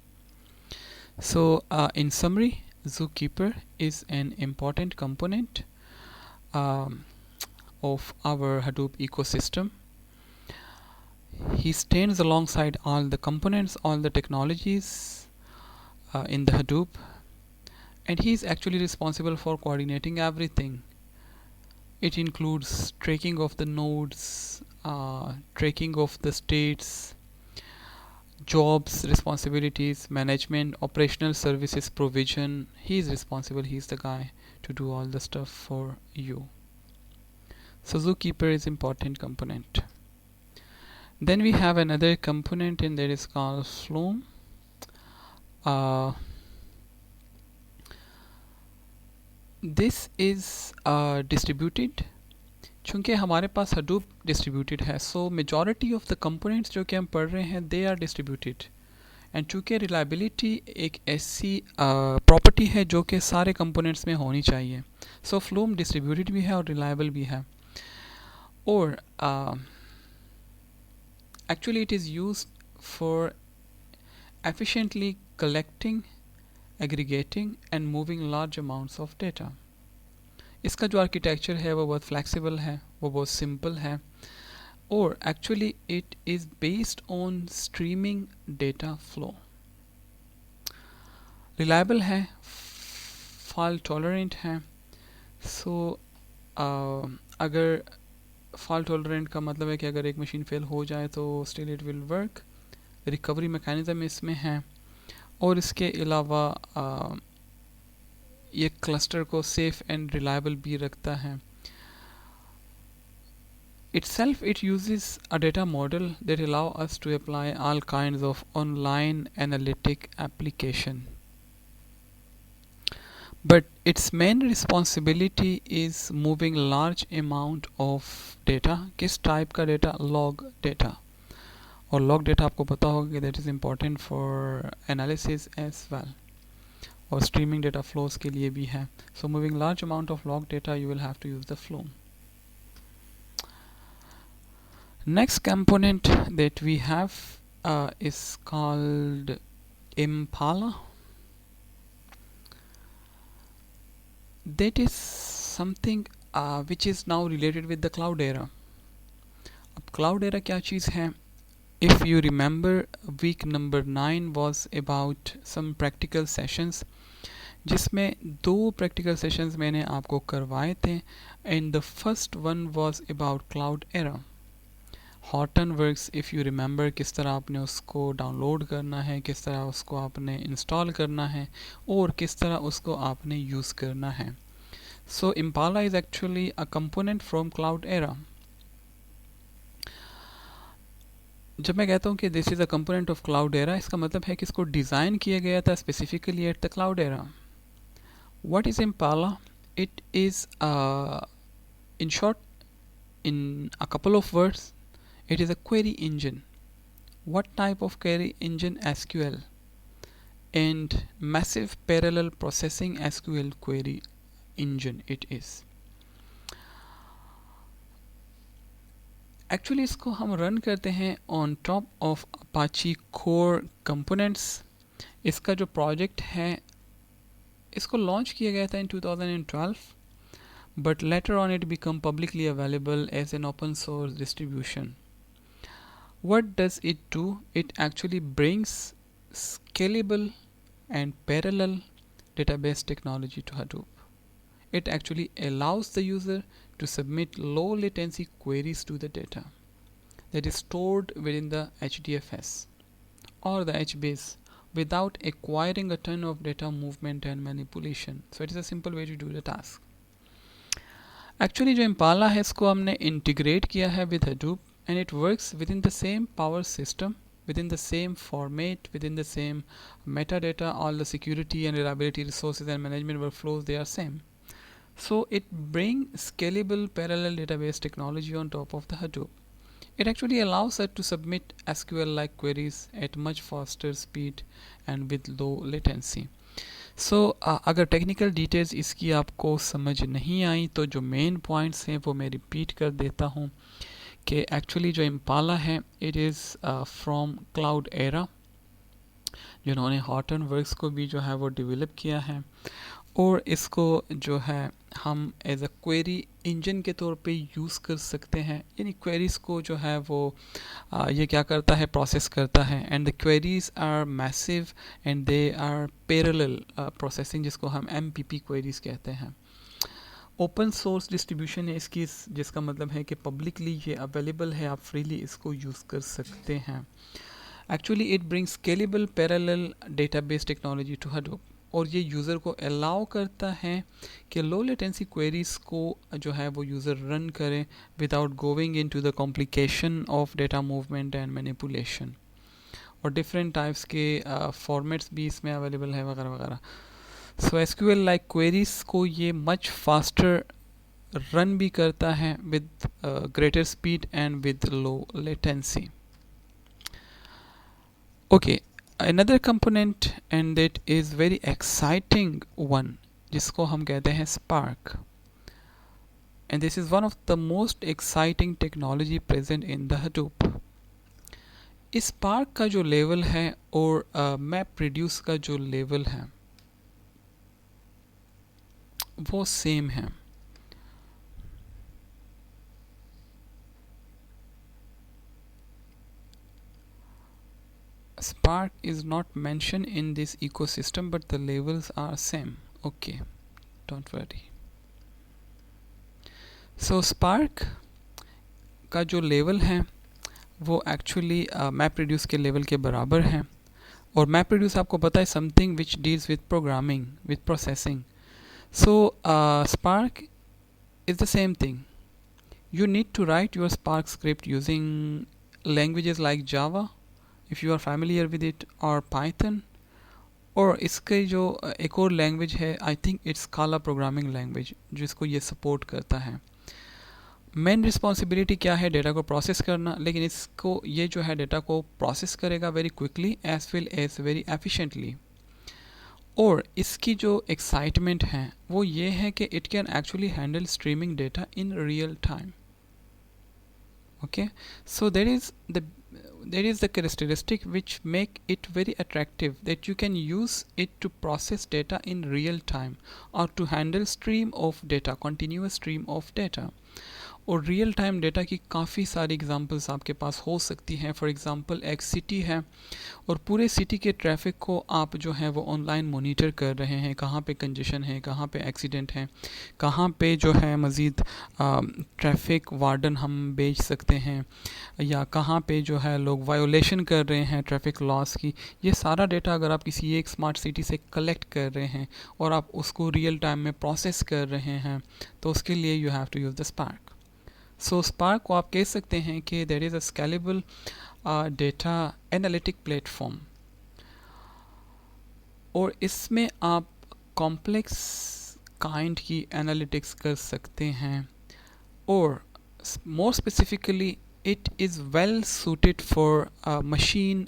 So in summary, zookeeper is an important component of our Hadoop ecosystem. He stands alongside all the components, all the technologies in the Hadoop, and he is actually responsible for coordinating everything. It includes tracking of the nodes, tracking of the states, jobs, responsibilities, management, operational services provision. He is responsible, he is the guy to do all the stuff for you. So zookeeper is important component. Then we have another component and that is called Flume. This is distributed. चूँकि हमारे पास Hadoop distributed है, so majority of the components जो कि हम पढ़ रहे हैं they are distributed. And चूँकि reliability एक ऐसी प्रॉपर्टी है जो कि सारे components में होनी चाहिए, so Flume distributed भी है और reliable भी है. और Actually, it is used for efficiently collecting, aggregating and moving large amounts of data. इसका जो आर्किटेक्चर है वो बहुत फ्लेक्सिबल है, वो बहुत सिंपल है, और actually it is based on streaming data flow. Reliable है, फॉल्ट टॉलरेंट है. सो अगर फॉल्ट टॉलरेंट का मतलब है कि अगर एक मशीन फेल हो जाए तो still it will work. Recovery mechanism इसमें है, और इसके अलावा ये क्लस्टर को सेफ एंड रिलायबल भी रखता है. Itself, it uses a data model that allow us to apply all kinds of online analytic application. But its main responsibility is moving large amount of data. किस type का data? Log data. और log data आपको पता होगा कि that is important for analysis as well. और streaming data flows के लिए भी है. So moving large amount of log data, you will have to use the flow. Next component that we have is called Impala. That is something which is now related with the cloud era. अब cloud era क्या चीज़ है? If you remember, week number 9 was about some practical sessions, जिसमें 2 practical sessions मैंने आपको करवाए थे, and the first one was about cloud era. Hortonworks, if you remember, किस तरह आपने उसको डाउनलोड करना है, किस तरह उसको आपने इंस्टॉल करना है, और किस तरह उसको आपने यूज़ करना है. So Impala is actually a component from cloud era. जब मैं कहता हूँ कि this is a component of cloud era, इसका मतलब है कि इसको डिज़ाइन किया गया था specifically at the cloud era. What is Impala? It is in short, in a couple of words, it is a query engine. What type of query engine? SQL and massive parallel processing SQL query engine it is. Actually इसको हम run करते हैं on top of Apache core components. इसका जो project है, इसको launch किया गया था in 2012, but later on it became publicly available as an open source distribution. What does it do? It actually brings scalable and parallel database technology to Hadoop. It actually allows the user to submit low latency queries to the data that is stored within the HDFS or the HBase without acquiring a ton of data movement and manipulation. So it is a simple way to do the task. Actually जो Impala है, इसको हमने integrate किया है with Hadoop, and it works within the same power system, within the same format, within the same metadata. All the security and reliability resources and management workflows, they are same. So it brings scalable parallel database technology on top of the Hadoop. It actually allows us to submit SQL like queries at much faster speed and with low latency. So अगर technical details इसकी आपको समझ नहीं आई तो जो main points हैं वो मैं रिपीट कर देता हूँ कि एक्चुअली जो Impala है, it is from cloud era, जिन्होंने हॉर्टनवर्क्स को भी जो है वो डेवलप किया है, और इसको जो है हम एज अ क्वेरी इंजन के तौर पे यूज़ कर सकते हैं. यानी क्वेरीज़ को जो है वो ये क्या करता है, प्रोसेस करता है, and the queries are massive and they are parallel processing, जिसको हम MPP क्वेरीज़ कहते हैं. ओपन सोर्स डिस्ट्रीब्यूशन है इसकी, जिसका मतलब है कि पब्लिकली ये अवेलेबल है, आप फ्रीली इसको यूज़ कर सकते हैं. Actually it brings scalable parallel database technology to Hadoop, और ये यूज़र को अलाउ करता है कि लो लेटेंसी क्वेरीज़ को जो है वो यूज़र रन करे without going into the complication of data movement and manipulation. और डिफरेंट टाइप्स के फॉर्मेट्स भी इसमें अवेलेबल है वगैरह वगैरह. सो SQL लाइक क्वेरीज़ को ये मच फास्टर रन भी करता है with greater speed and with low latency. Okay, another component, and that is very exciting one, जिसको हम कहते हैं Spark, and this is one of the most exciting technology present in the Hadoop. Spark का जो level है और map reduce का जो लेवल है वो सेम है। Spark is not mentioned in this ecosystem but the levels are same. Okay, don't worry. So Spark का जो लेवल है वो एक्चुअली मैप रिड्यूस के लेवल के बराबर है। और मैप रिड्यूस आपको पता है something which deals with programming, with processing. So Spark is the same thing. You need to write your Spark script using languages like Java if you are familiar with it, or Python, और इसके जो एक और language है, I think it's स्काला programming language, जिसको ये support करता है। मेन रिस्पॉन्सिबिलिटी क्या है? डेटा को प्रोसेस करना, लेकिन इसको ये जो है डेटा को प्रोसेस करेगा very quickly as well as very efficiently. और इसकी जो एक्साइटमेंट है वो ये है कि it can actually handle streaming data in real time. Okay, so there is the characteristic which make it very attractive, that you can use it to process data in real time or to handle stream of data, continuous stream of data। और real time data की काफ़ी सारी examples आपके पास हो सकती हैं। For example एक city है और पूरे सिटी के ट्रैफिक को आप जो है वो ऑनलाइन मॉनिटर कर रहे हैं, कहाँ पे कंजेशन है, कहाँ पे एक्सीडेंट है, कहाँ पे जो है मज़ीद ट्रैफिक वार्डन हम भेज सकते हैं, या कहाँ पे जो है लोग वायोलेशन कर रहे हैं ट्रैफिक लॉस की। ये सारा डेटा अगर आप किसी एक स्मार्ट सिटी से कलेक्ट कर रहे हैं और आप उसको रियल टाइम में प्रोसेस कर रहे हैं, तो उसके लिए you have to use the Spark. So Spark को आप कह सकते हैं कि there is a scalable data analytic platform, और इसमें आप कॉम्प्लेक्स काइंड की एनालिटिक्स कर सकते हैं, और more specifically it is well suited for machine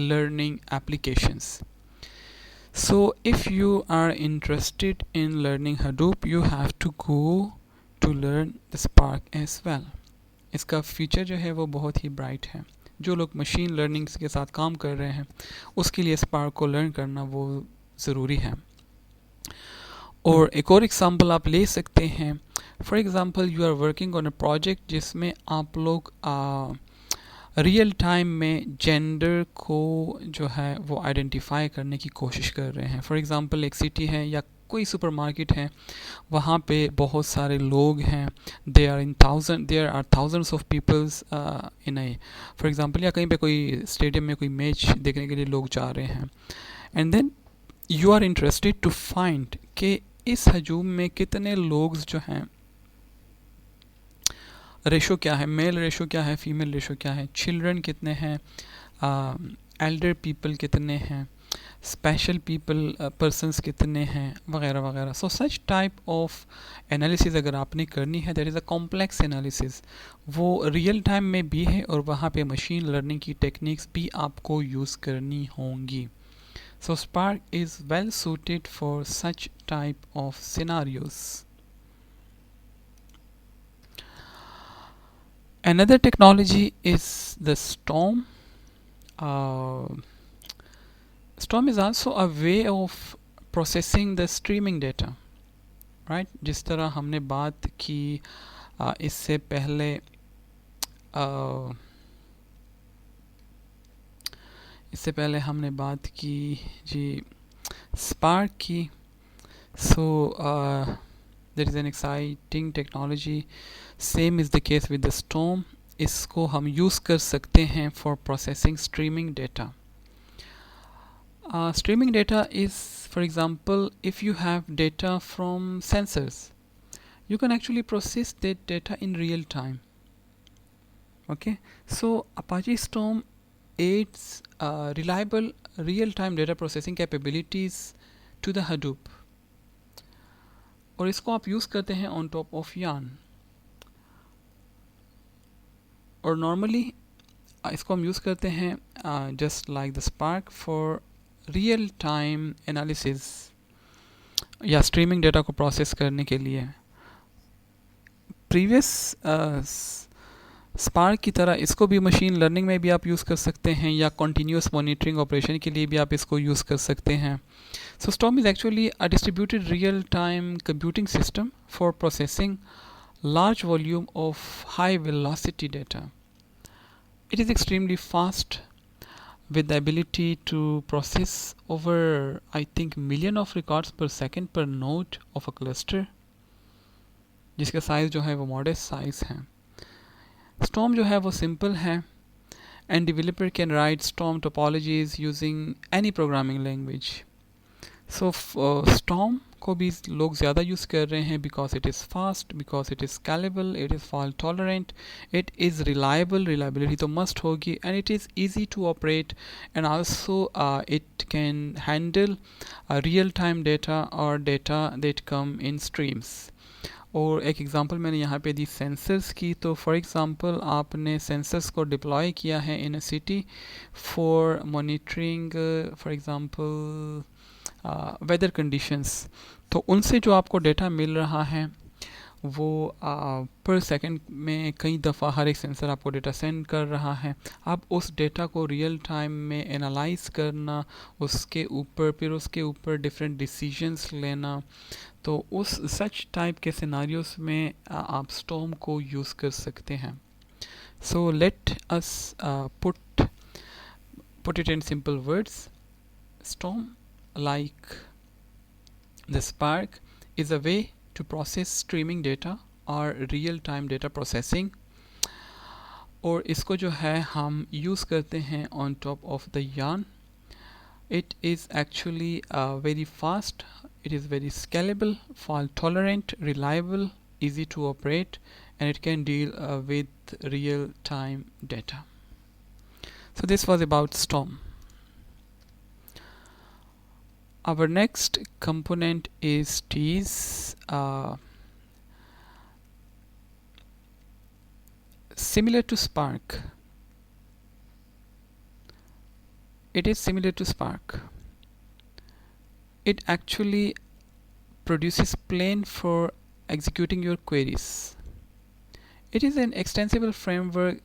learning applications. So if you are interested in learning Hadoop, you have to go to learn the Spark as well. इसका future जो है वो बहुत ही ब्राइट है। जो लोग मशीन लर्निंग के साथ काम कर रहे हैं उसके लिए स्पार्क को लर्न करना वो ज़रूरी है। और एक और एग्जांपल आप ले सकते हैं। For example you are working on a project जिसमें आप लोग रियल टाइम में जेंडर को जो है वो आइडेंटिफाई करने की कोशिश कर रहे हैं। फॉर एग्ज़ाम्पल एक सिटी है या कोई सुपरमार्केट है, वहाँ पे बहुत सारे लोग हैं, there are thousands of peoples in a, for example, या कहीं पे कोई स्टेडियम में कोई मैच देखने के लिए लोग जा रहे हैं, and then you are interested to find कि इस हजूम में कितने लोग जो हैं, रेशो क्या है, मेल रेशो क्या है, फीमेल रेशो क्या है, चिल्ड्रन कितने हैं, एल्डर पीपल कितने हैं, स्पेशल पीपल पर्सनस कितने हैं, वगैरह वगैरह। सो सच टाइप ऑफ एनालिसिस अगर आपने करनी है, that is a complex analysis, वो रियल टाइम में भी है और वहाँ पे मशीन लर्निंग की टेक्निक्स भी आपको यूज़ करनी होंगी। So Spark is well suited for such type of scenarios. Another technology is the Storm. Storm is also a way of processing the streaming data, right? जिस तरह हमने बात की इससे पहले हमने बात की जी स्पार्क की। So there is an exciting technology, same is the case with the Storm. इसको हम यूज़ कर सकते हैं for processing streaming data. Streaming data is, for example, if you have data from sensors, you can actually process that data in real time. Okay, so Apache Storm aids reliable real-time data processing capabilities to the Hadoop, और इसको आप use करते हैं on top of Yarn। और normally इसको हम use करते हैं just like the Spark for real time analysis या स्ट्रीमिंग डेटा को प्रोसेस करने के लिए। प्रीवियस स्पार्क की तरह इसको भी मशीन लर्निंग में भी आप यूज़ कर सकते हैं या कॉन्टीन्यूस मॉनिटरिंग ऑपरेशन के लिए भी आप इसको यूज़ कर सकते हैं. So Storm is actually a distributed real-time computing system for processing large volume of high velocity data. It is extremely fast with the ability to process over I think million of records per second per node of a cluster, जिसका size जो है वो modest size है. Storm जो है वो simple है and developer can write Storm topologies using any programming language. So Storm को भी लोग ज़्यादा यूज़ कर रहे हैं because it is fast, because it is scalable, it is fault tolerant, it is reliable. Reliability तो must होगी and it is easy to operate and also it can handle real time data or data that come in streams. और एक example मैंने यहाँ पे दी sensors की. तो for example आपने सेंसर्स को डिप्लॉय किया है in a city for monitoring for example weather conditions. तो उनसे जो आपको डेटा मिल रहा है वो पर सेकंड में कई दफ़ा हर एक सेंसर आपको डेटा सेंड कर रहा है. अब उस डेटा को रियल टाइम में एनालाइज करना, उसके ऊपर फिर उसके ऊपर डिफरेंट डिसीजंस लेना, तो उस सच टाइप के सिनारियोस में आप स्टॉर्म को यूज़ कर सकते हैं. So let us put it in simple words. Storm like the Spark is a way to process streaming data or real-time data processing. और इसको जो है हम यूज़ करते हैं on top of the yarn. It is actually very fast, it is very scalable, fault tolerant, reliable, easy to operate, and it can deal with real-time data. So this was about Storm. Our next component is Tease. Similar to Spark. It is similar to Spark. It actually produces plan for executing your queries. It is an extensible framework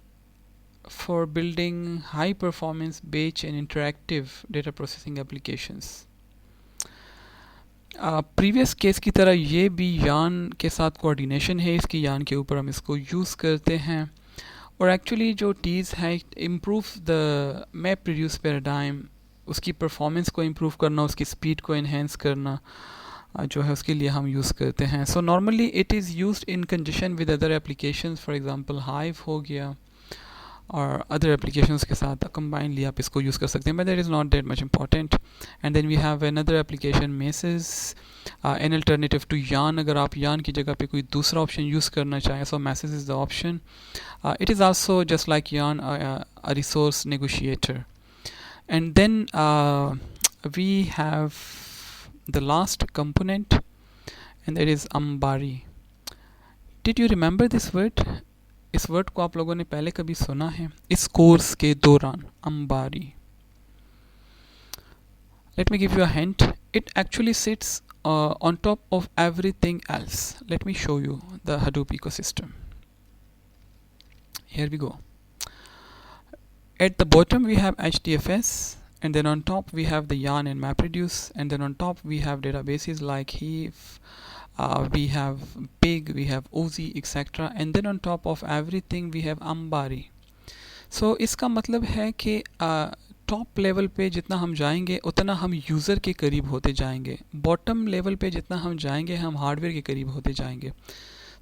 for building high performance batch and interactive data processing applications. Previous case की तरह ये भी यान के साथ coordination है. इसकी यान के ऊपर हम इसको यूज़ करते हैं. और एक्चुअली जो टीज़ है improve the map reduce paradigm, उसकी परफॉर्मेंस को इम्प्रूव करना, उसकी स्पीड को इन्हेंस करना जो है उसके लिए हम यूज़ करते हैं. So normally it is used in condition with other applications. For example hive हो गया और अदर एप्लीकेशंस के साथ कंबाइनली आप इसको यूज़ कर सकते हैं, but that is not that much important. And then we have another application message, an alternative to YARN. अगर आप यान की जगह पे कोई दूसरा ऑप्शन यूज़ करना चाहें, so message is the option. It is also just like yarn a resource negotiator. And then we have the last component and that is Ambari. Did you remember this word? इस word को आप लोगों ने पहले कभी सुना है इस कोर्स के दौरान? अंबारी. Let me give you a hint. It actually sits on top of everything else. Let me show you the Hadoop ecosystem. Here we go. At the bottom we have HDFS, and then on top we have the yarn and MapReduce, and then on top we have databases like Hive, we have Pig, we have Oozie, etc. And then on top of everything we have Ambari. So इसका मतलब है कि top level पे जितना हम जाएंगे उतना हम यूज़र के करीब होते जाएंगे, बॉटम लेवल पे जितना हम जाएंगे हम हार्डवेयर के करीब होते जाएंगे.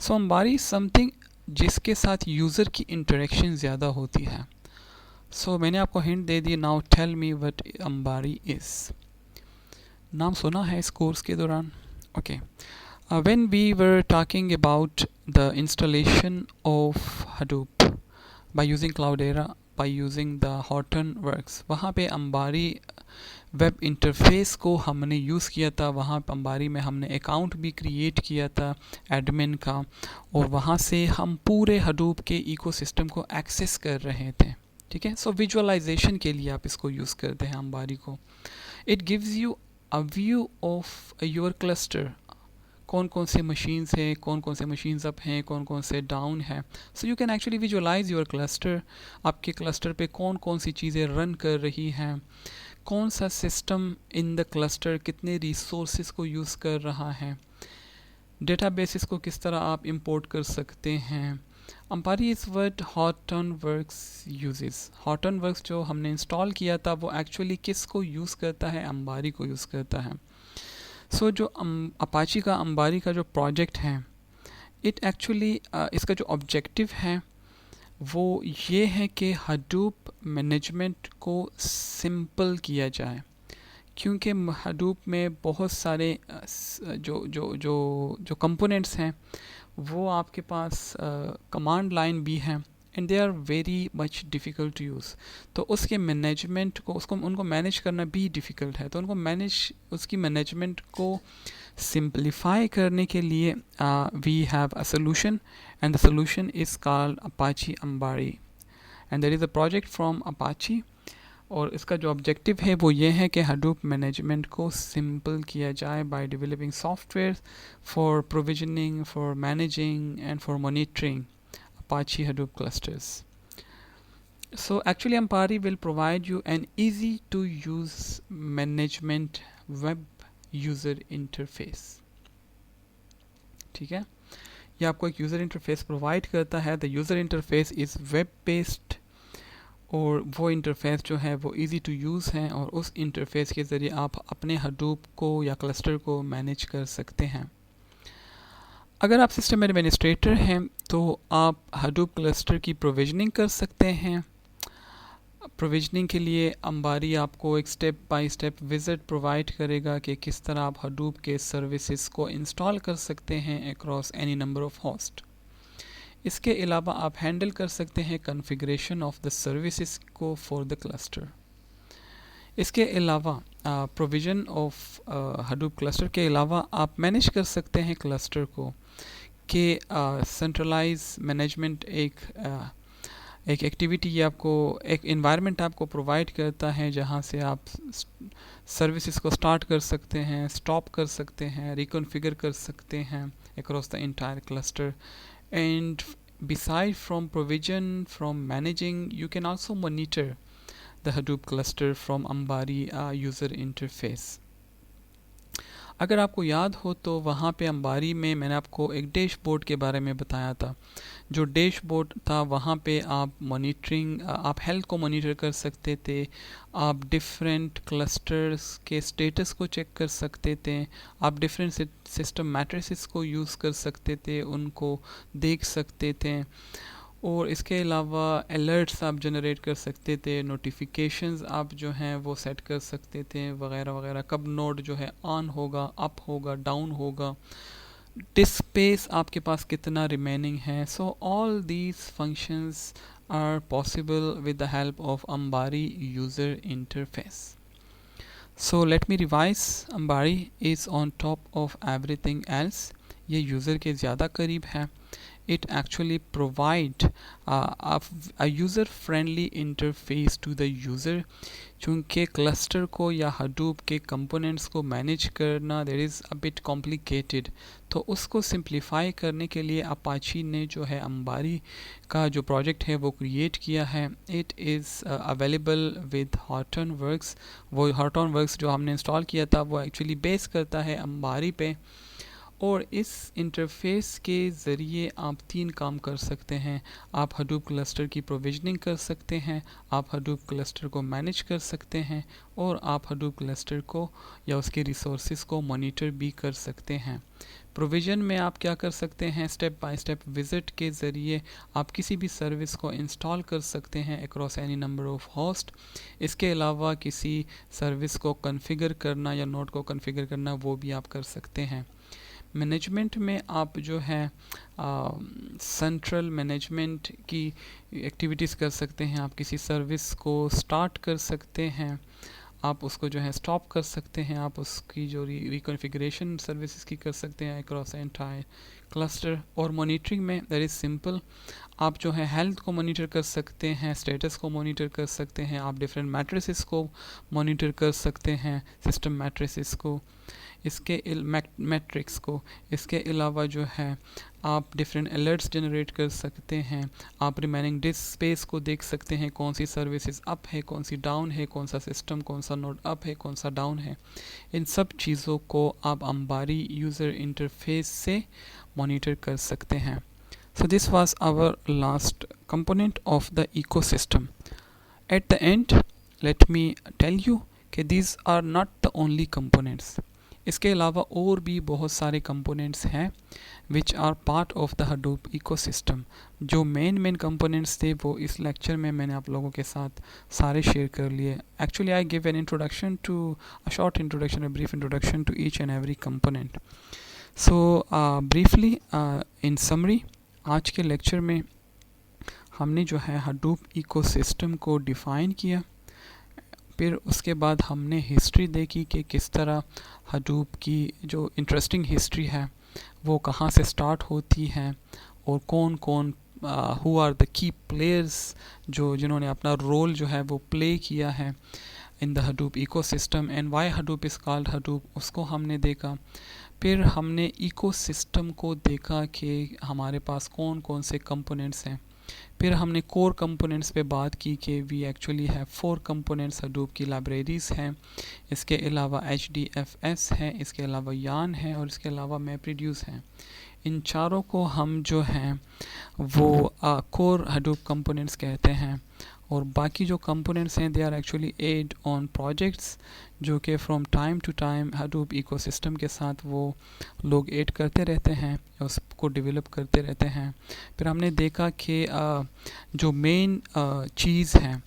सो अंबारी समथिंग जिसके साथ यूज़र की इंटरेक्शन ज़्यादा होती है. सो मैंने आपको हिंट दे दी. Now tell me what Ambari is. नाम सुना है इस कोर्स के दौरान? Okay. When we were talking about the installation of Hadoop by using Cloudera, by using the Hortonworks, वहाँ पे अंबारी वेब इंटरफेस को हमने यूज़ किया था. वहाँ अंबारी में हमने अकाउंट भी क्रिएट किया था एडमिन का, और वहाँ से हम पूरे Hadoop के इकोसिस्टम को एक्सेस कर रहे थे. ठीक है. सो विजुअलाइजेशन के लिए आप इसको यूज़ करते हैं अंबारी को. It gives you a view of your cluster. कौन कौन से मशीन्स हैं, कौन कौन से मशीन्स अप हैं, कौन कौन से डाउन है. So you can actually visualise your cluster. आपके क्लस्टर पे कौन कौन सी चीज़ें रन कर रही हैं, कौन सा सिस्टम इन द क्लस्टर कितने रिसोर्सेज को यूज़ कर रहा है, डेटाबेसेस को किस तरह आप इंपोर्ट कर सकते हैं. Ampari is what Hortonworks uses. Hortonworks जो हमने इंस्टॉल किया था वो एक्चुअली किस को यूज़ करता है, Ambari को यूज़ करता है. सो जो अपाची का Ambari का जो प्रोजेक्ट है, इट एक्चुअली इसका जो ऑब्जेक्टिव है वो ये है कि हडूप मैनेजमेंट को सिंपल किया जाए, क्योंकि हडूप में बहुत सारे जो जो जो जो कंपोनेंट्स हैं वो आपके पास कमांड लाइन भी हैं and they are very much difficult to use. तो उसके मैनेजमेंट को उनको मैनेज करना भी डिफ़िकल्ट है. तो उसकी मैनेजमेंट को सिंप्लीफाई करने के लिए we have a solution and the solution is called Apache Ambari and there is a project from Apache. और इसका जो ऑब्जेक्टिव है वो ये है कि हडूप मैनेजमेंट को सिंपल किया जाए by developing software for provisioning, for managing and for monitoring Apache Hadoop clusters. So actually Ampari will provide you an easy to use management web user interface. ठीक है, ये आपको एक यूज़र इंटरफेस प्रोवाइड करता है. The user interface is web based और वो interface जो है वो इजी टू यूज़ है और उस इंटरफेस के ज़रिए आप अपने हडूप को या क्लस्टर को मैनेज कर सकते हैं. अगर आप सिस्टम एडमिनिस्ट्रेटर हैं तो आप हडूप क्लस्टर की प्रोविजनिंग कर सकते हैं. प्रोविजनिंग के लिए Ambari आपको एक step by step visit provide करेगा कि किस तरह आप हडूप के सर्विसेज को इंस्टॉल कर सकते हैं across any number of host. इसके अलावा आप हैंडल कर सकते हैं कॉन्फ़िगरेशन ऑफ द सर्विसेज को फॉर द क्लस्टर. इसके अलावा प्रोविज़न ऑफ हडूप क्लस्टर के अलावा आप मैनेज कर सकते हैं क्लस्टर को कि सेंट्रलाइज मैनेजमेंट एक एक्टिविटी आपको, एक इन्वायरमेंट आपको प्रोवाइड करता है जहां से आप सर्विसेज को स्टार्ट कर सकते हैं, स्टॉप कर सकते हैं, रिकॉन्फ़िगर कर सकते हैं across the entire cluster. And beside from provision, from managing, you can also monitor the Hadoop cluster from Ambari user interface. अगर आपको याद हो तो वहाँ पे Ambari में मैंने आपको एक डैशबोर्ड के बारे में बताया था. जो डैशबोर्ड था वहाँ पे आप मॉनिटरिंग, आप हेल्थ को मॉनिटर कर सकते थे, आप डिफरेंट क्लस्टर्स के स्टेटस को चेक कर सकते थे, आप डिफरेंट सिस्टम मैट्रिसेस को यूज़ कर सकते थे, उनको देख सकते थे. और इसके अलावा अलर्ट्स आप जनरेट कर सकते थे, नोटिफिकेशंस आप जो हैं वो सेट कर सकते थे वगैरह वगैरह. कब नोड जो है ऑन होगा, अप होगा, डाउन होगा, डिस्क स्पेस आपके पास कितना रिमेनिंग है. So all these functions are possible with the help of Ambari user interface. So let me revise. Ambari is on top of everything else. ये user के ज़्यादा करीब है. It actually provide a user friendly interface to the user. चूँकि cluster को या Hadoop के components को मैनेज करना there is a bit complicated, तो उसको सिंप्लीफाई करने के लिए अपाची ने जो है Ambari का जो प्रोजेक्ट है वो क्रिएट किया है. It is available with Hortonworks. वो Hortonworks जो हमने इंस्टॉल किया था वो एक्चुअली बेस करता है Ambari पे. और इस इंटरफेस के ज़रिए आप 3 काम कर सकते हैं. आप हडूप क्लस्टर की प्रोविजनिंग कर सकते हैं, आप हडूप क्लस्टर को मैनेज कर सकते हैं और आप हडूप क्लस्टर को या उसके रिसोर्सेज को मॉनिटर भी कर सकते हैं. प्रोविज़न में आप क्या कर सकते हैं, स्टेप बाय स्टेप विज़िट के ज़रिए आप किसी भी सर्विस को इंस्टॉल कर सकते हैं across any number of host. इसके अलावा किसी सर्विस को कॉन्फ़िगर करना या नोड को कॉन्फ़िगर करना वो भी आप कर सकते हैं. मैनेजमेंट में आप जो है सेंट्रल मैनेजमेंट की एक्टिविटीज़ कर सकते हैं. आप किसी सर्विस को स्टार्ट कर सकते हैं, आप उसको जो है स्टॉप कर सकते हैं, आप उसकी जो रिकॉन्फ़िगरेशन सर्विसेज की कर सकते हैं अक्रॉस एंटायर क्लस्टर। और मॉनिटरिंग में दैट इज़ सिंपल, आप जो है हेल्थ को मॉनिटर कर सकते हैं, स्टेटस को मॉनिटर कर सकते हैं, आप डिफरेंट मैट्रिसेस को मॉनिटर कर सकते हैं, सिस्टम मैट्रिसेस को, इसके मैट्रिक्स को। इसके अलावा जो है आप डिफरेंट अलर्ट्स जनरेट कर सकते हैं, आप रिमेनिंग डिस्क स्पेस को देख सकते हैं, कौन सी सर्विसेज अप है, कौन सी डाउन है, कौन सा सिस्टम, कौन सा नोड अप है, कौन सा डाउन है। इन सब चीज़ों को आप अंबारी यूज़र इंटरफेस से मॉनिटर कर सकते हैं। So this was our last component of the ecosystem. At the end, let me tell you कि these are not the only components. इसके अलावा और भी बहुत सारे components हैं which are part of the Hadoop ecosystem. जो main components थे वो इस lecture में मैंने आप लोगों के साथ सारे share कर लिए. Actually I give an introduction to a short introduction, a brief introduction to each and every component. So briefly in summary, आज के लेक्चर में हमने जो है हडूप इकोसिस्टम को डिफ़ाइन किया, फिर उसके बाद हमने हिस्ट्री देखी कि किस तरह हडूप की जो इंटरेस्टिंग हिस्ट्री है वो कहाँ से स्टार्ट होती है और कौन कौन who are the key players जिन्होंने अपना रोल जो है वो प्ले किया है in the Hadoop ecosystem and why Hadoop is called Hadoop, उसको हमने देखा। फिर हमने इकोसिस्टम को देखा कि हमारे पास कौन कौन से कंपोनेंट्स हैं। फिर हमने कोर कंपोनेंट्स पे बात की कि वी एक्चुअली है 4 कंपोनेंट्स हडूप की लाइब्रेरीज़ हैं, इसके अलावा HDFS है, इसके अलावा यान है और इसके अलावा MapReduce है। इन चारों को हम जो हैं वो कोर हडूप कंपोनेंट्स कहते हैं। और बाकी जो कंपोनेंट्स हैं they are actually add on projects जो कि from time to time Hadoop ecosystem के साथ वो लोग ऐड करते रहते हैं, उसको डेवलप करते रहते हैं। फिर हमने देखा कि जो मेन चीज़ है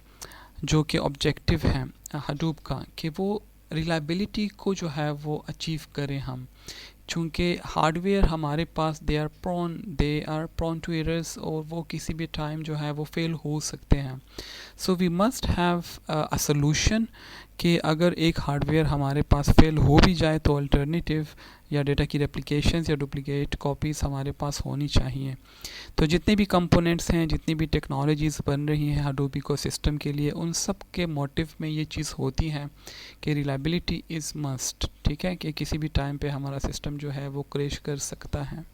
जो कि ऑब्जेक्टिव है हडूप का कि वो रिलायबिलिटी को जो है वो अचीव करें हम, चूँकि हार्डवेयर हमारे पास they are prone to errors और वो किसी भी टाइम जो है वो फेल हो सकते हैं। So we must have a solution कि अगर एक हार्डवेयर हमारे पास फेल हो भी जाए तो अल्टरनेटिव या डेटा की रेप्लिकेशंस या डुप्लीकेट कॉपीज़ हमारे पास होनी चाहिए। तो जितने भी कंपोनेंट्स हैं, जितनी भी टेक्नोलॉजीज़ बन रही हैं हडूप इकोसिस्टम के लिए, उन सब के मोटिव में ये चीज़ होती है कि रिलायबिलिटी इज़ मस्ट। ठीक है कि किसी भी टाइम पे हमारा सिस्टम जो है वो क्रैश कर सकता है।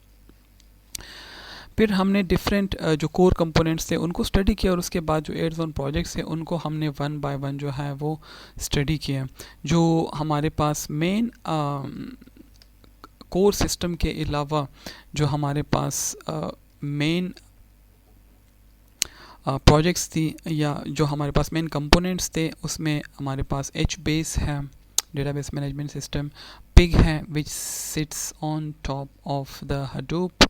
फिर हमने डिफरेंट जो कोर कंपोनेंट्स थे उनको स्टडी किया और उसके बाद जो एड्स ऑन प्रोजेक्ट्स हैं उनको हमने 1 बाय 1 जो है वो स्टडी किया। जो हमारे पास मेन कोर सिस्टम के अलावा जो हमारे पास मेन प्रोजेक्ट्स थी या जो हमारे पास मेन कंपोनेंट्स थे उसमें हमारे पास HBase है, डेटाबेस मैनेजमेंट सिस्टम, पिग है which sits on top of the Hadoop,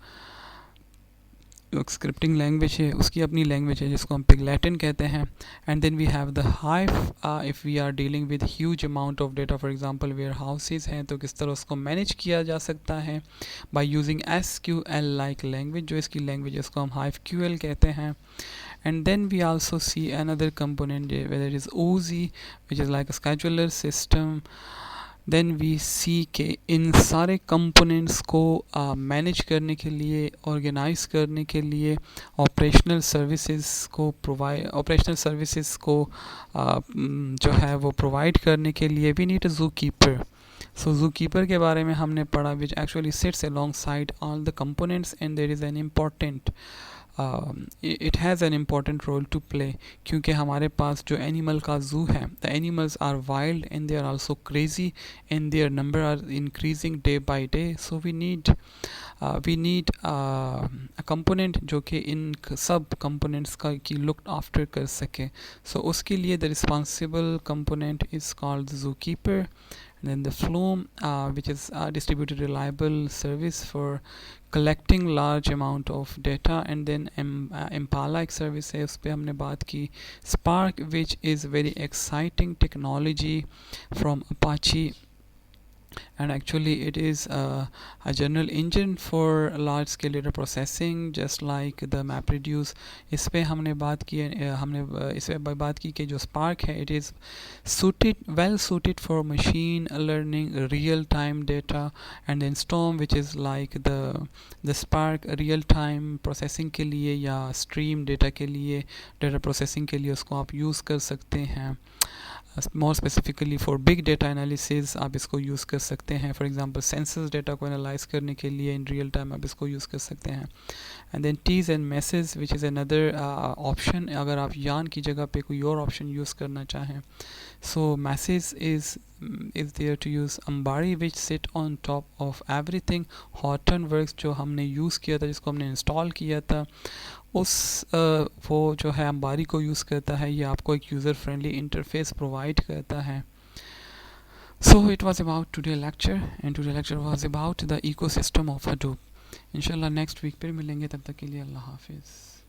scripting language है, उसकी अपनी लैंग्वेज है जिसको हम पिग लैटिन कहते हैं। And then we have the Hive, if we are dealing with huge amount of data, for example warehouses हैं तो किस तरह उसको मैनेज किया जा सकता है by using SQL like language, जो इसकी लैंग्वेज है उसको हम HiveQL कहते हैं। And then we also see another component whether it is OZ which is like a scheduler system. Then we see कि इन सारे कंपोनेंट्स को मैनेज करने के लिए, ऑर्गेनाइज करने के लिए, ऑपरेशनल सर्विसेज को जो है वो प्रोवाइड करने के लिए we need a zookeeper. So zookeeper के बारे में हमने पढ़ा which actually sits alongside all the components and there is an important it has an important role to play क्योंकि हमारे पास जो एनिमल का ज़ू है, the animals are wild and they are also crazy and their number are increasing day by day, so we need a component जो कि इन सब components का की looked after कर सके। so उसके लिए the responsible component is called the zookeeper, and then the Flume which is a distributed reliable service for collecting large amount of data, and then Impala एक सर्विस है उस पर हमने बात की। Spark which is very exciting technology from Apache and actually it is a general engine for large scale data processing, just like the MapReduce. इस पे हमने बात की इस पे बात की कि जो Spark है, it is well suited for machine learning real time data, and then Storm, which is like the Spark real time processing के लिए या stream data के लिए, data processing के लिए उसको आप यूज़ कर सकते हैं. More specifically for big data analysis आप इसको यूज़ कर सकते हैं. फॉर एग्जांपल सेंसस डेटा को एनालाइज करने के लिए इन रियल टाइम आप इसको यूज़ कर सकते हैं. And then Tez and message which is another option, अगर आप यान की जगह पे कोई और ऑप्शन यूज़ करना चाहें. So message is there to use Ambari, which sit on top of everything. Hortonworks जो हमने यूज़ किया था, जिसको हमने इंस्टॉल किया था, उस वो जो है अंबारी को यूज़ करता है. ये आपको एक यूज़र फ्रेंडली इंटरफेस प्रोवाइड करता है. So it was about today lecture, and today lecture was about the ecosystem of Hadoop. इंशाल्लाह नेक्स्ट वीक फिर मिलेंगे, तब तक के लिए अल्लाह हाफिज़.